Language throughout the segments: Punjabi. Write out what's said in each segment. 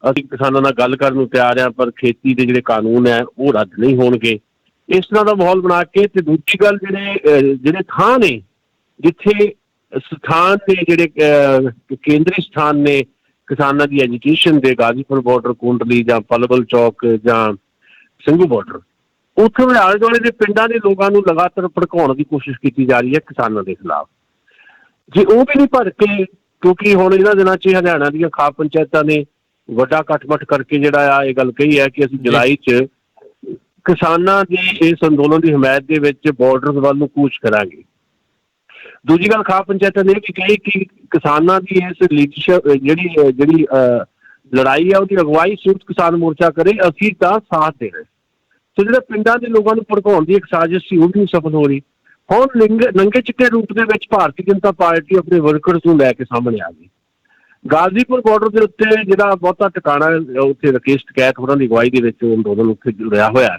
ਅਸੀਂ ਕਿਸਾਨਾਂ ਨਾਲ ਗੱਲ ਕਰਨ ਨੂੰ ਤਿਆਰ ਹਾਂ, ਪਰ ਖੇਤੀ ਦੇ ਜਿਹੜੇ ਕਾਨੂੰਨ ਹੈ ਉਹ ਰੱਦ ਨਹੀਂ ਹੋਣਗੇ। ਇਸ ਤਰ੍ਹਾਂ ਦਾ ਮਾਹੌਲ ਬਣਾ ਕੇ ਤੇ ਦੂਜੀ ਗੱਲ ਜਿਹੜੇ ਥਾਂ ਨੇ ਜਿੱਥੇ ਸਥਾਨ ਨੇ, ਜਿਹੜੇ ਕੇਂਦਰੀ ਸਥਾਨ ਨੇ ਕਿਸਾਨਾਂ ਦੀ ਐਜੂਕੇਸ਼ਨ ਦੇ, ਗਾਜ਼ੀਪੁਰ ਬਾਰਡਰ, ਕੁੰਡਲੀ ਜਾਂ ਪਲਵਲ ਚੌਕ ਜਾਂ ਸਿੰਘੂ ਬਾਰਡਰ, ਉੱਥੇ ਆਲੇ ਦੁਆਲੇ ਦੇ ਪਿੰਡਾਂ ਦੇ ਲੋਕਾਂ ਨੂੰ ਲਗਾਤਾਰ ਭੜਕਾਉਣ ਦੀ ਕੋਸ਼ਿਸ਼ ਕੀਤੀ ਜਾ ਰਹੀ ਹੈ ਕਿਸਾਨਾਂ ਦੇ ਖਿਲਾਫ। ਜੇ ਉਹ ਵੀ ਨਹੀਂ ਭੜ ਕੇ, ਕਿਉਂਕਿ ਹੁਣ ਇਹਨਾਂ ਦਿਨਾਂ 'ਚ ਹਰਿਆਣਾ ਦੀਆਂ ਖਾਪ ਪੰਚਾਇਤਾਂ ਨੇ ਵੱਡਾ ਇਕੱਠ ਕਰਕੇ ਜਿਹੜਾ ਆ ਇਹ ਗੱਲ ਕਹੀ ਹੈ ਕਿ ਅਸੀਂ ਜੁਲਾਈ 'ਚ ਕਿਸਾਨਾਂ ਦੀ ਇਸ ਅੰਦੋਲਨ ਦੀ ਹਮਾਇਤ ਦੇ ਵਿੱਚ ਬਾਰਡਰ ਵੱਲ ਨੂੰ ਕੂਚ ਕਰਾਂਗੇ। ਦੂਜੀ ਗੱਲ, ਖਾਪ ਪੰਚਾਇਤਾਂ ਨੇ ਇਹ ਵੀ ਕਹੀ ਕਿ ਕਿਸਾਨਾਂ ਦੀ ਇਸ ਲੀਡਰਸ਼ਿਪ ਜਿਹੜੀ ਲੜਾਈ ਹੈ ਉਹਦੀ ਅਗਵਾਈ ਸੰਯੁਕਤ ਕਿਸਾਨ ਮੋਰਚਾ ਕਰੇ, ਅਸੀਂ ਤਾਂ ਸਾਥ ਦੇਣਾ। ਸੋ ਜਿਹੜਾ ਪਿੰਡਾਂ ਦੇ ਲੋਕਾਂ ਨੂੰ ਭੜਕਾਉਣ ਦੀ ਇੱਕ ਸਾਜ਼ਿਸ਼ ਸੀ ਉਹ ਵੀ ਨਹੀਂ ਸਫਲ ਹੋ ਰਹੀ। ਹੁਣ ਨੰਗੇ ਚਿੱਟੇ ਰੂਪ ਦੇ ਵਿੱਚ ਭਾਰਤੀ ਜਨਤਾ ਪਾਰਟੀ ਆਪਣੇ ਵਰਕਰਸ ਨੂੰ ਲੈ ਕੇ ਸਾਹਮਣੇ ਆ ਗਈ। ਗਾਜ਼ੀਪੁਰ ਬਾਰਡਰ ਦੇ ਉੱਤੇ ਜਿਹੜਾ ਬਹੁਤਾ ਟਿਕਾਣਾ, ਉੱਥੇ ਰਾਕੇਸ਼ ਟਕੈਤ ਹੋਰਾਂ ਦੀ ਅਗਵਾਈ ਦੇ ਵਿੱਚ ਅੰਦੋਲਨ ਉੱਥੇ ਜੁੜਿਆ ਹੋਇਆ,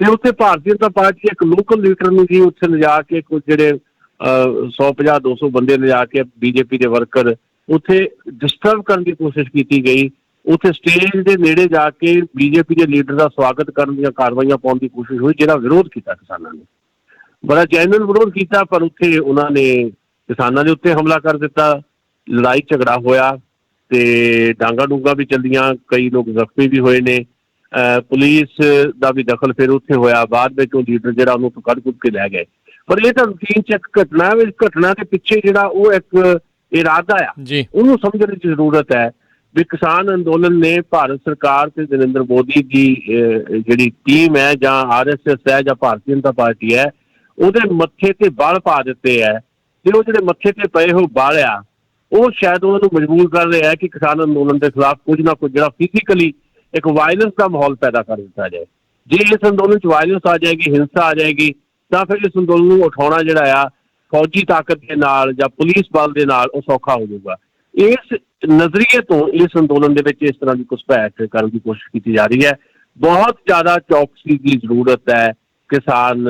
ਤੇ ਉੱਥੇ ਭਾਰਤੀ ਜਨਤਾ ਪਾਰਟੀ ਦੇ ਇੱਕ ਲੋਕਲ ਲੀਡਰ ਨੂੰ ਜੀ ਉੱਥੇ ਲਿਜਾ ਕੇ ਕੁਝ ਜਿਹੜੇ 150-200 ਬੰਦੇ ਲਿਜਾ ਕੇ ਬੀਜੇਪੀ ਦੇ ਵਰਕਰ ਉੱਥੇ ਡਿਸਟਰਬ ਕਰਨ ਦੀ ਕੋਸ਼ਿਸ਼ ਕੀਤੀ ਗਈ। ਉੱਥੇ ਸਟੇਜ ਦੇ ਨੇੜੇ ਜਾ ਕੇ ਬੀਜੇਪੀ ਦੇ ਲੀਡਰ ਦਾ ਸਵਾਗਤ ਕਰਨ ਦੀਆਂ ਕਾਰਵਾਈਆਂ ਪਾਉਣ ਦੀ ਕੋਸ਼ਿਸ਼ ਹੋਈ, ਜਿਹੜਾ ਵਿਰੋਧ ਕੀਤਾ ਕਿਸਾਨਾਂ ਨੇ, ਬੜਾ ਜੈਨੂਇਨ ਵਿਰੋਧ ਕੀਤਾ। ਪਰ ਉੱਥੇ ਉਹਨਾਂ ਨੇ ਕਿਸਾਨਾਂ ਦੇ ਉੱਤੇ ਹਮਲਾ ਕਰ ਦਿੱਤਾ, ਲੜਾਈ ਝਗੜਾ ਹੋਇਆ ਤੇ ਡਾਂਗਾ ਡੂੰਗਾ ਵੀ ਚੱਲੀਆਂ, ਕਈ ਲੋਕ ਜ਼ਖਮੀ ਵੀ ਹੋਏ ਨੇ। ਪੁਲਿਸ ਦਾ ਵੀ ਦਖਲ ਫਿਰ ਉੱਥੇ ਹੋਇਆ। ਬਾਅਦ ਵਿੱਚ ਉਹ ਲੀਡਰ ਜਿਹੜਾ ਉਹਨੂੰ ਕੱਢ ਕੁੱਟ ਕੇ ਲੈ ਗਏ। ਪਰ ਇਹ ਤਾਂ ਰੂਟੀਨ 'ਚ ਇੱਕ ਘਟਨਾ, ਘਟਨਾ ਦੇ ਪਿੱਛੇ ਜਿਹੜਾ ਉਹ ਇੱਕ ਇਰਾਦਾ ਆ, ਉਹਨੂੰ ਸਮਝਣ ਦੀ ਜ਼ਰੂਰਤ ਹੈ ਵੀ ਕਿਸਾਨ ਅੰਦੋਲਨ ਨੇ ਭਾਰਤ ਸਰਕਾਰ ਤੇ ਨਰਿੰਦਰ ਮੋਦੀ ਦੀ ਜਿਹੜੀ ਟੀਮ ਹੈ ਜਾਂ RSS ਹੈ ਜਾਂ ਭਾਰਤੀ ਜਨਤਾ ਪਾਰਟੀ ਹੈ, ਉਹਦੇ ਮੱਥੇ ਤੇ ਬਲ ਪਾ ਦਿੱਤੇ ਹੈ। ਤੇ ਉਹ ਜਿਹੜੇ ਮੱਥੇ ਤੇ ਪਏ ਹੋ ਬਲ ਆ, ਉਹ ਸ਼ਾਇਦ ਉਹਨਾਂ ਨੂੰ ਮਜਬੂਰ ਕਰ ਰਿਹਾ ਕਿ ਕਿਸਾਨ ਅੰਦੋਲਨ ਦੇ ਖਿਲਾਫ ਕੁਝ ਨਾ ਕੁਝ ਜਿਹੜਾ ਫਿਜ਼ੀਕਲੀ ਇੱਕ ਵਾਇਲੈਂਸ ਦਾ ਮਾਹੌਲ ਪੈਦਾ ਕਰ ਦਿੱਤਾ ਜਾਏ। ਜੇ ਇਸ ਅੰਦੋਲਨ 'ਚ ਵਾਇਲੈਂਸ ਆ ਜਾਏਗੀ, ਹਿੰਸਾ ਆ ਜਾਏਗੀ, ਤਾਂ ਫਿਰ ਇਸ ਅੰਦੋਲਨ ਨੂੰ ਉਠਾਉਣਾ ਜਿਹੜਾ ਆ ਫੌਜੀ ਤਾਕਤ ਦੇ ਨਾਲ ਜਾਂ ਪੁਲਿਸ ਬਲ ਦੇ ਨਾਲ ਉਹ ਸੌਖਾ ਹੋ ਜਾਊਗਾ। ਇਸ ਨਜ਼ਰੀਏ ਤੋਂ ਇਸ ਅੰਦੋਲਨ ਦੇ ਵਿੱਚ ਇਸ ਤਰ੍ਹਾਂ ਦੀ ਘੁਸਪੈਠ ਕਰਨ ਦੀ ਕੋਸ਼ਿਸ਼ ਕੀਤੀ ਜਾ ਰਹੀ ਹੈ। ਬਹੁਤ ਜ਼ਿਆਦਾ ਚੌਕਸੀ ਦੀ ਜ਼ਰੂਰਤ ਹੈ ਕਿਸਾਨ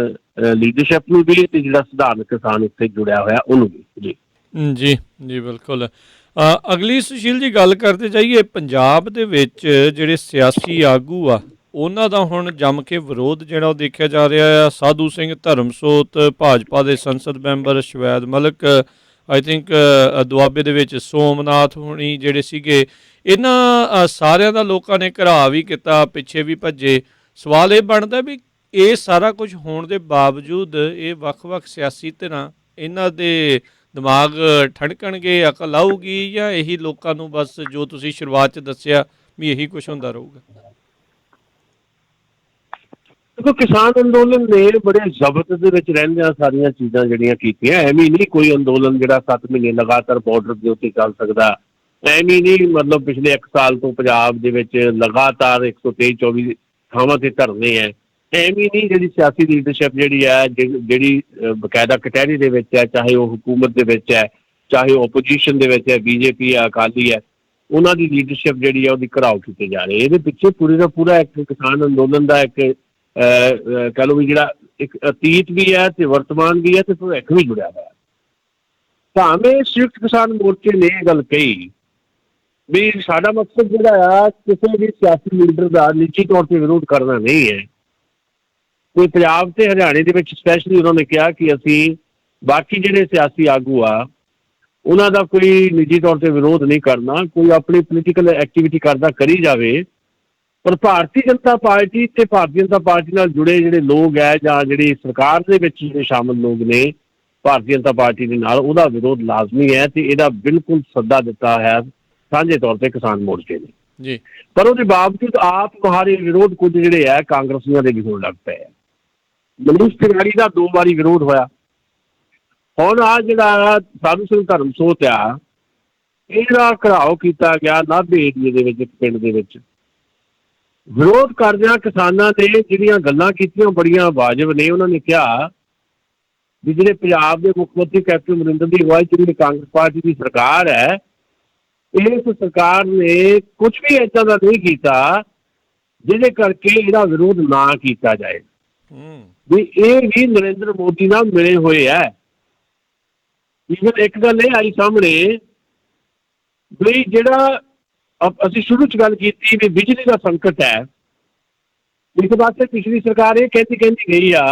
ਲੀਡਰਸ਼ਿਪ ਨੂੰ ਵੀ ਤੇ ਜਿਹੜਾ ਸਧਾਰਨ ਕਿਸਾਨ ਉੱਥੇ ਜੁੜਿਆ ਹੋਇਆ ਉਹਨੂੰ ਵੀ। ਜੀ ਜੀ ਜੀ ਬਿਲਕੁਲ। ਅਗਲੀ ਸੁਸ਼ੀਲ ਜੀ ਗੱਲ ਕਰਦੇ ਜਾਈਏ, ਪੰਜਾਬ ਦੇ ਵਿੱਚ ਜਿਹੜੇ ਸਿਆਸੀ ਆਗੂ ਆ ਉਹਨਾਂ ਦਾ ਹੁਣ ਜੰਮ ਕੇ ਵਿਰੋਧ ਜਿਹੜਾ ਉਹ ਦੇਖਿਆ ਜਾ ਰਿਹਾ ਆ। ਸਾਧੂ ਸਿੰਘ ਧਰਮਸੋਤ, ਭਾਜਪਾ ਦੇ ਸੰਸਦ ਮੈਂਬਰ ਸ਼ਵੈਦ ਮਲਿਕ, ਆਈ ਥਿੰਕ ਦੁਆਬੇ ਦੇ ਵਿੱਚ ਸੋਮਨਾਥ ਹੋਣੀ ਜਿਹੜੇ ਸੀਗੇ, ਇਹਨਾਂ ਸਾਰਿਆਂ ਦਾ ਲੋਕਾਂ ਨੇ ਘਿਰਾਅ ਵੀ ਕੀਤਾ, ਪਿੱਛੇ ਵੀ ਭੱਜੇ। ਸਵਾਲ ਇਹ ਬਣਦਾ ਵੀ ਇਹ ਸਾਰਾ ਕੁਝ ਹੋਣ ਦੇ ਬਾਵਜੂਦ ਇਹ ਵੱਖ-ਵੱਖ ਸਿਆਸੀ ਧਿਰਾਂ ਇਹਨਾਂ ਦੇ ਦਿਮਾਗ ਠਣਕਣਗੇ, ਅਕਲ ਆਊਗੀ, ਜਾਂ ਇਹੀ ਲੋਕਾਂ ਨੂੰ ਬਸ ਜੋ ਤੁਸੀਂ ਸ਼ੁਰੂਆਤ 'ਚ ਦੱਸਿਆ ਵੀ ਇਹੀ ਕੁਝ ਹੁੰਦਾ ਰਹੂਗਾ? ਦੇਖੋ, ਕਿਸਾਨ ਅੰਦੋਲਨ ਨੇ ਬੜੇ ਜ਼ਬਤ ਦੇ ਵਿੱਚ ਰਹਿੰਦਿਆਂ ਸਾਰੀਆਂ ਚੀਜ਼ਾਂ ਜਿਹੜੀਆਂ ਕੀਤੀਆਂ। ਐਵੇਂ ਨਹੀਂ ਕੋਈ ਅੰਦੋਲਨ ਜਿਹੜਾ 7 ਮਹੀਨੇ ਲਗਾਤਾਰ ਬਾਰਡਰ ਦੇ ਉੱਤੇ ਚੱਲ ਸਕਦਾ। ਐਵੇਂ ਨਹੀਂ, ਮਤਲਬ ਪਿਛਲੇ 1 ਸਾਲ ਤੋਂ ਪੰਜਾਬ ਦੇ ਵਿੱਚ ਲਗਾਤਾਰ 123-24 ਥਾਵਾਂ ਤੇ ਧਰਨੇ ਹੈ। ਐਵੇਂ ਨਹੀਂ, ਜਿਹੜੀ ਸਿਆਸੀ ਲੀਡਰਸ਼ਿਪ ਜਿਹੜੀ ਹੈ, ਜਿਹੜੀ ਬਕਾਇਦਾ ਕਟਹਿਰੀ ਦੇ ਵਿੱਚ ਹੈ, ਚਾਹੇ ਉਹ ਹੁਕੂਮਤ ਦੇ ਵਿੱਚ ਹੈ, ਚਾਹੇ ਉਹ ਓਪੋਜੀਸ਼ਨ ਦੇ ਵਿੱਚ ਹੈ, ਬੀਜੇਪੀ ਹੈ, ਅਕਾਲੀ ਹੈ, ਉਹਨਾਂ ਦੀ ਲੀਡਰਸ਼ਿਪ ਜਿਹੜੀ ਹੈ ਉਹਦੀ ਘਿਰਾਓ ਕੀਤੇ ਜਾ ਰਹੇ। ਇਹਦੇ ਪਿੱਛੇ ਪੂਰੇ ਦਾ ਪੂਰਾ ਇੱਕ ਕਿਸਾਨ ਅੰਦੋਲਨ ਦਾ ਇੱਕ ਕਹਿ ਲਓ ਵੀ ਜਿਹੜਾ ਇੱਕ ਅਤੀਤ ਵੀ ਹੈ ਤੇ ਵਰਤਮਾਨ ਵੀ ਹੈ ਤੇ ਭਵਿੱਖ ਵੀ ਜੁੜਿਆ ਹੋਇਆ। ਭਾਵੇਂ ਸੰਯੁਕਤ ਕਿਸਾਨ ਮੋਰਚੇ ਨੇ ਇਹ ਗੱਲ ਕਹੀ ਵੀ ਸਾਡਾ ਮਕਸਦ ਜਿਹੜਾ ਆ ਕਿਸੇ ਵੀ ਸਿਆਸੀ ਲੀਡਰ ਦਾ ਨਿੱਜੀ ਤੌਰ ਤੇ ਵਿਰੋਧ ਕਰਨਾ ਨਹੀਂ ਹੈ। ਕੋਈ ਪੰਜਾਬ ਤੇ ਹਰਿਆਣੇ ਦੇ ਵਿੱਚ ਸਪੈਸ਼ਲੀ ਉਹਨਾਂ ਨੇ ਕਿਹਾ ਕਿ ਅਸੀਂ ਬਾਕੀ ਜਿਹੜੇ ਸਿਆਸੀ ਆਗੂ ਆ ਉਹਨਾਂ ਦਾ ਕੋਈ ਨਿੱਜੀ ਤੌਰ ਤੇ ਵਿਰੋਧ ਨਹੀਂ ਕਰਨਾ, ਕੋਈ ਆਪਣੀ ਪੋਲੀਟੀਕਲ ਐਕਟੀਵਿਟੀ ਕਰਦਾ ਕਰੀ ਜਾਵੇ, ਪਰ ਭਾਰਤੀ ਜਨਤਾ ਪਾਰਟੀ ਤੇ ਭਾਰਤੀ ਜਨਤਾ ਪਾਰਟੀ ਨਾਲ ਜੁੜੇ ਜਿਹੜੇ ਲੋਕ ਹੈ ਜਾਂ ਜਿਹੜੀ ਸਰਕਾਰ ਦੇ ਵਿੱਚ ਜਿਹੜੇ ਸ਼ਾਮਲ ਲੋਕ ਨੇ ਭਾਰਤੀ ਜਨਤਾ ਪਾਰਟੀ ਦੇ ਨਾਲ, ਉਹਦਾ ਵਿਰੋਧ ਲਾਜ਼ਮੀ ਹੈ ਤੇ ਇਹਦਾ ਬਿਲਕੁਲ ਸੱਦਾ ਦਿੱਤਾ ਹੈ ਸਾਂਝੇ ਤੌਰ ਤੇ ਕਿਸਾਨ ਮੋਰਚੇ ਨੇ ਜੀ। ਪਰ ਉਹਦੇ ਬਾਵਜੂਦ ਆਪ ਮੁਹਾਰੇ ਵਿਰੋਧ ਕੁਝ ਜਿਹੜੇ ਹੈ ਕਾਂਗਰਸੀਆਂ ਦੇ ਵੀ ਹੋਣ ਲੱਗ ਪਏ ਹੈ। ਮਨੀਸ਼ ਤਿਵਾੜੀ ਦਾ 2 ਵਾਰੀ ਵਿਰੋਧ ਹੋਇਆ। ਹੁਣ ਆ ਜਿਹੜਾ ਸਾਧੂ ਸਿੰਘ ਧਰਮਸੋਤ ਆ, ਇਹਦਾ ਘਿਰਾਓ ਕੀਤਾ ਗਿਆ ਨਾਭੇ ਏਰੀਏ ਦੇ ਵਿੱਚ, ਇੱਕ ਪਿੰਡ ਦੇ ਵਿੱਚ। ਵਿਰੋਧ ਕਰਦਿਆਂ ਕਿਸਾਨਾਂ ਨੇ ਜਿਹੜੀਆਂ ਗੱਲਾਂ ਕੀਤੀਆਂ ਬੜੀਆਂ ਵਾਜਬ ਨੇ। ਉਹਨਾਂ ਨੇ ਕਿਹਾ ਵੀ ਜਿਹੜੇ ਪੰਜਾਬ ਦੇ ਮੁੱਖ ਮੰਤਰੀ ਕੈਪਟਨ ਅਮਰਿੰਦਰ ਦੀ ਅਗਵਾਈ ਚ ਜਿਹੜੀ ਕਾਂਗਰਸ ਪਾਰਟੀ ਦੀ ਸਰਕਾਰ ਹੈ, ਇਸ ਸਰਕਾਰ ਨੇ ਕੁਝ ਵੀ ਏਦਾਂ ਦਾ ਨਹੀਂ ਕੀਤਾ ਜਿਹਦੇ ਕਰਕੇ ਇਹਦਾ ਵਿਰੋਧ ਨਾ ਕੀਤਾ ਜਾਏ। ਵੀ ਇਹ ਵੀ ਨਰਿੰਦਰ ਮੋਦੀ ਨਾਲ ਮਿਲੇ ਹੋਏ ਹੈ। ਈਵਨ ਇੱਕ ਗੱਲ ਇਹ ਆਈ ਸਾਹਮਣੇ ਵੀ ਜਿਹੜਾ ਅਸੀਂ ਸ਼ੁਰੂ 'ਚ ਗੱਲ ਕੀਤੀ ਵੀ ਬਿਜਲੀ ਦਾ ਸੰਕਟ ਹੈ। ਇੱਕ ਪਾਸੇ ਪਿਛਲੀ ਸਰਕਾਰ ਇਹ ਕਹਿੰਦੀ ਗਈ ਆ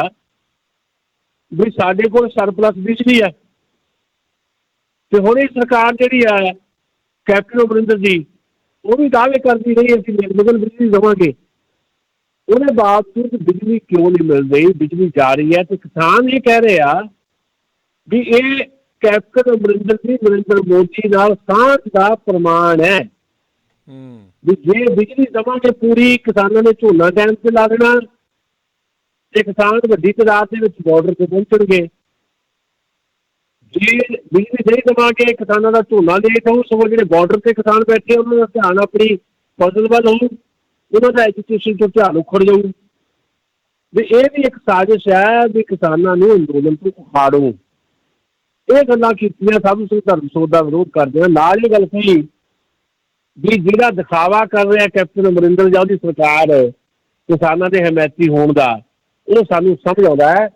ਵੀ ਸਾਡੇ ਕੋਲ ਸਰਪਲਸ ਬਿਜਲੀ ਹੈ, ਤੇ ਹੁਣ ਇਹ ਸਰਕਾਰ ਜਿਹੜੀ ਆ ਕੈਪਟਨ ਅਮਰਿੰਦਰ ਜੀ ਉਹ ਵੀ ਦਾਅਵੇ ਕਰਦੀ ਰਹੀ ਅਸੀਂ ਨਿਰਵਿਘਨ ਬਿਜਲੀ ਦੇਵਾਂਗੇ। ਉਹਦੇ ਬਾਵਜੂਦ ਬਿਜਲੀ ਕਿਉਂ ਨਹੀਂ ਮਿਲ ਰਹੀ? ਬਿਜਲੀ ਜਾ ਰਹੀ ਹੈ ਤੇ ਕਿਸਾਨ ਇਹ ਕਹਿ ਰਹੇ ਆ ਵੀ ਇਹ ਕੈਪਟਨ ਅਮਰਿੰਦਰ ਜੀ ਨਰਿੰਦਰ ਮੋਦੀ ਨਾਲ ਸਾਂਝ ਦਾ ਪ੍ਰਮਾਣ ਹੈ ਵੀ ਜੇ ਬਿਜਲੀ ਦੇਵਾਂਗੇ ਪੂਰੀ, ਕਿਸਾਨਾਂ ਨੇ ਝੋਨਾ ਟਾਈਮ ਤੇ ਲਾ ਦੇਣਾ ਤੇ ਕਿਸਾਨ ਵੱਡੀ ਤਾਦਾਦ ਦੇ ਵਿੱਚ ਬਾਰਡਰ ਤੇ ਪਹੁੰਚਣਗੇ। ਜੇ ਬਿਜਲੀ ਨਹੀਂ ਦੇਵਾਂਗੇ ਕਿਸਾਨਾਂ ਦਾ ਝੋਨਾ ਲੇਟ ਹੋਊ, ਸਗੋਂ ਜਿਹੜੇ ਬਾਰਡਰ ਤੇ ਕਿਸਾਨ ਬੈਠੇ ਉਹਨਾਂ ਦਾ ਧਿਆਨ ਆਪਣੀ ਫਸਲ ਵੱਲ ਹੋਊ, ਉਹਨਾਂ ਦਾ ਐਜੂਕੇਸ਼ਨ ਤੋਂ ਧਿਆਨ ਉਖੜ ਜਾਊ। ਵੀ ਇਹ ਵੀ ਇੱਕ ਸਾਜ਼ਿਸ਼ ਹੈ ਵੀ ਕਿਸਾਨਾਂ ਨੂੰ ਅੰਦੋਲਨ ਤੋਂ ਉਖਾੜੋ। ਇਹ ਗੱਲਾਂ ਕੀਤੀਆਂ ਸਾਧੂ ਸਿੰਘ ਧਰਮਸੋਤ ਦਾ ਵਿਰੋਧ ਕਰਦੇ ਆ। ਨਾਲ ਇਹ ਗੱਲ ਕਹੀ ਵੀ ਜਿਹੜਾ ਦਿਖਾਵਾ ਕਰ ਰਿਹਾ ਕੈਪਟਨ ਅਮਰਿੰਦਰ ਜਾਂ ਉਹਦੀ ਸਰਕਾਰ ਕਿਸਾਨਾਂ ਦੇ ਹਮਾਇਤੀ ਹੋਣ ਦਾ, ਉਹ ਸਾਨੂੰ ਸਮਝ ਆਉਂਦਾ ਹੈ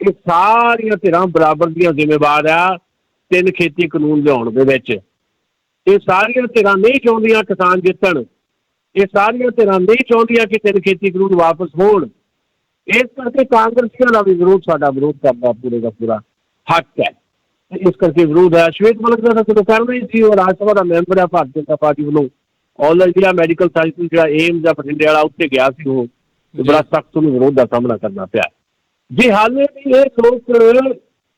ਕਿ ਸਾਰੀਆਂ ਧਿਰਾਂ ਬਰਾਬਰ ਦੀਆਂ ਜ਼ਿੰਮੇਵਾਰ ਆ 3 ਖੇਤੀ ਕਾਨੂੰਨ ਲਿਆਉਣ ਦੇ ਵਿੱਚ। ਇਹ ਸਾਰੀਆਂ ਧਿਰਾਂ ਨਹੀਂ ਚਾਹੁੰਦੀਆਂ ਕਿਸਾਨ ਜਿੱਤਣ, ਇਹ ਸਾਰੀਆਂ ਧਿਰਾਂ ਨਹੀਂ ਚਾਹੁੰਦੀਆਂ ਕਿ 3 ਖੇਤੀ ਕਾਨੂੰਨ ਵਾਪਸ ਹੋਣ। ਇਸ ਕਰਕੇ ਕਾਂਗਰਸੀਆਂ ਦਾ ਵੀ ਵਿਰੋਧ, ਸਾਡਾ ਵਿਰੋਧ ਕਰਦਾ ਪੂਰੇ ਦਾ ਪੂਰਾ ਹੱਕ ਹੈ। ਇਸ ਕਰਕੇ ਵਿਰੋਧ ਹੈ। ਸ਼ਵੇਤ ਮਲਿਕ ਦਾ ਤਾਂ ਚਲੋ ਕਰਨਾ ਹੀ ਸੀ, ਉਹ ਰਾਜ ਸਭਾ ਦਾ ਮੈਂਬਰ ਹੈ ਭਾਰਤੀ ਜਨਤਾ ਪਾਰਟੀ ਵੱਲੋਂ। ਆਲ ਇੰਡੀਆ ਮੈਡੀਕਲ ਸਾਇੰਸ ਜਿਹੜਾ ਏਮਸ ਦਾ ਬਠਿੰਡੇ ਵਾਲਾ, ਉੱਥੇ ਗਿਆ ਸੀ ਉਹ, ਬੜਾ ਸਖਤ ਉਹਨੂੰ ਵਿਰੋਧ ਦਾ ਸਾਹਮਣਾ ਕਰਨਾ ਪਿਆ। ਜੇ ਹਾਲੇ ਵੀ ਇਹ ਲੋਕ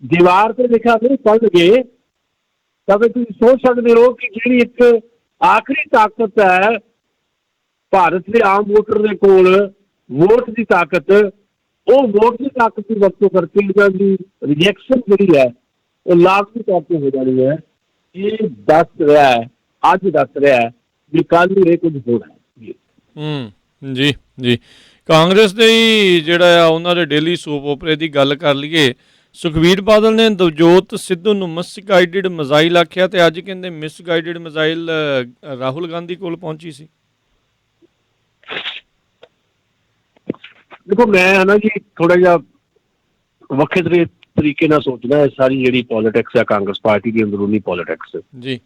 ਦੀਵਾਰ ਤੇ ਲਿਖਿਆ ਨਹੀਂ ਪੜ੍ਹਨਗੇ ਤਾਂ ਫਿਰ ਤੁਸੀਂ ਸੋਚ ਸਕਦੇ ਹੋ ਕਿ ਜਿਹੜੀ ਇੱਕ ਆਖਰੀ ਤਾਕਤ ਹੈ ਭਾਰਤ ਦੇ ਆਮ ਵੋਟਰ ਦੇ ਕੋਲ, ਵੋਟ ਦੀ ਤਾਕਤ, ਉਹ ਵੋਟ ਦੀ ਤਾਕਤ ਦੀ ਵਰਤੋਂ ਕਰਕੇ ਇਹਨਾਂ ਦੀ ਰਿਜੈਕਸ਼ਨ ਜਿਹੜੀ ਹੈ ਉਹ ਲਾਜ਼ਮੀ ਤੌਰ ਤੇ ਹੋ ਜਾਣੀ ਹੈ। ਇਹ ਦੱਸ ਰਿਹਾ ਹੈ, ਅੱਜ ਦੱਸ ਰਿਹਾ ਹੈ ਵੀ ਕੱਲ੍ਹ ਨੂੰ ਇਹ ਕੁਝ ਹੋਣਾ ਹੈ। ਜੀ ਜੀ, ਕਾਂਗਰਸ ਦੇ ਹੀ ਜਿਹੜਾ ਆ ਉਹਨਾਂ ਦੇ ਡੇਲੀ ਸੋਪ ਓਪਰੇ ਦੀ ਗੱਲ ਕਰ ਲਈਏ। ਸੁਖਬੀਰ ਬਾਦਲ ਨੇ ਨਵਜੋਤ ਸਿੱਧੂ ਨੂੰ ਮਿਸਗਾਈਡਡ ਮਿਜ਼ਾਈਲ ਆਖਿਆ ਤੇ ਅੱਜ ਕਹਿੰਦੇ ਮਿਸਗਾਈਡਡ ਮਿਜ਼ਾਈਲ ਰਾਹੁਲ ਗਾਂਧੀ ਕੋਲ ਪਹੁੰਚੀ ਸੀ। ਦੇਖੋ ਮੈਂ ਨਾ ਜੀ ਥੋੜਾ ਜਿਹਾ ਵੱਖਰੇ ਤਰੀਕੇ ਨਾਲ ਸੋਚਦਾ ਹੈ ਸਾਰੀ ਜਿਹੜੀ ਪੋਲੀਟਿਕਸ ਹੈ ਕਾਂਗਰਸ ਪਾਰਟੀ ਦੀ ਅੰਦਰੂਨੀ ਪੋਲੀਟਿਕਸ ਜੀ।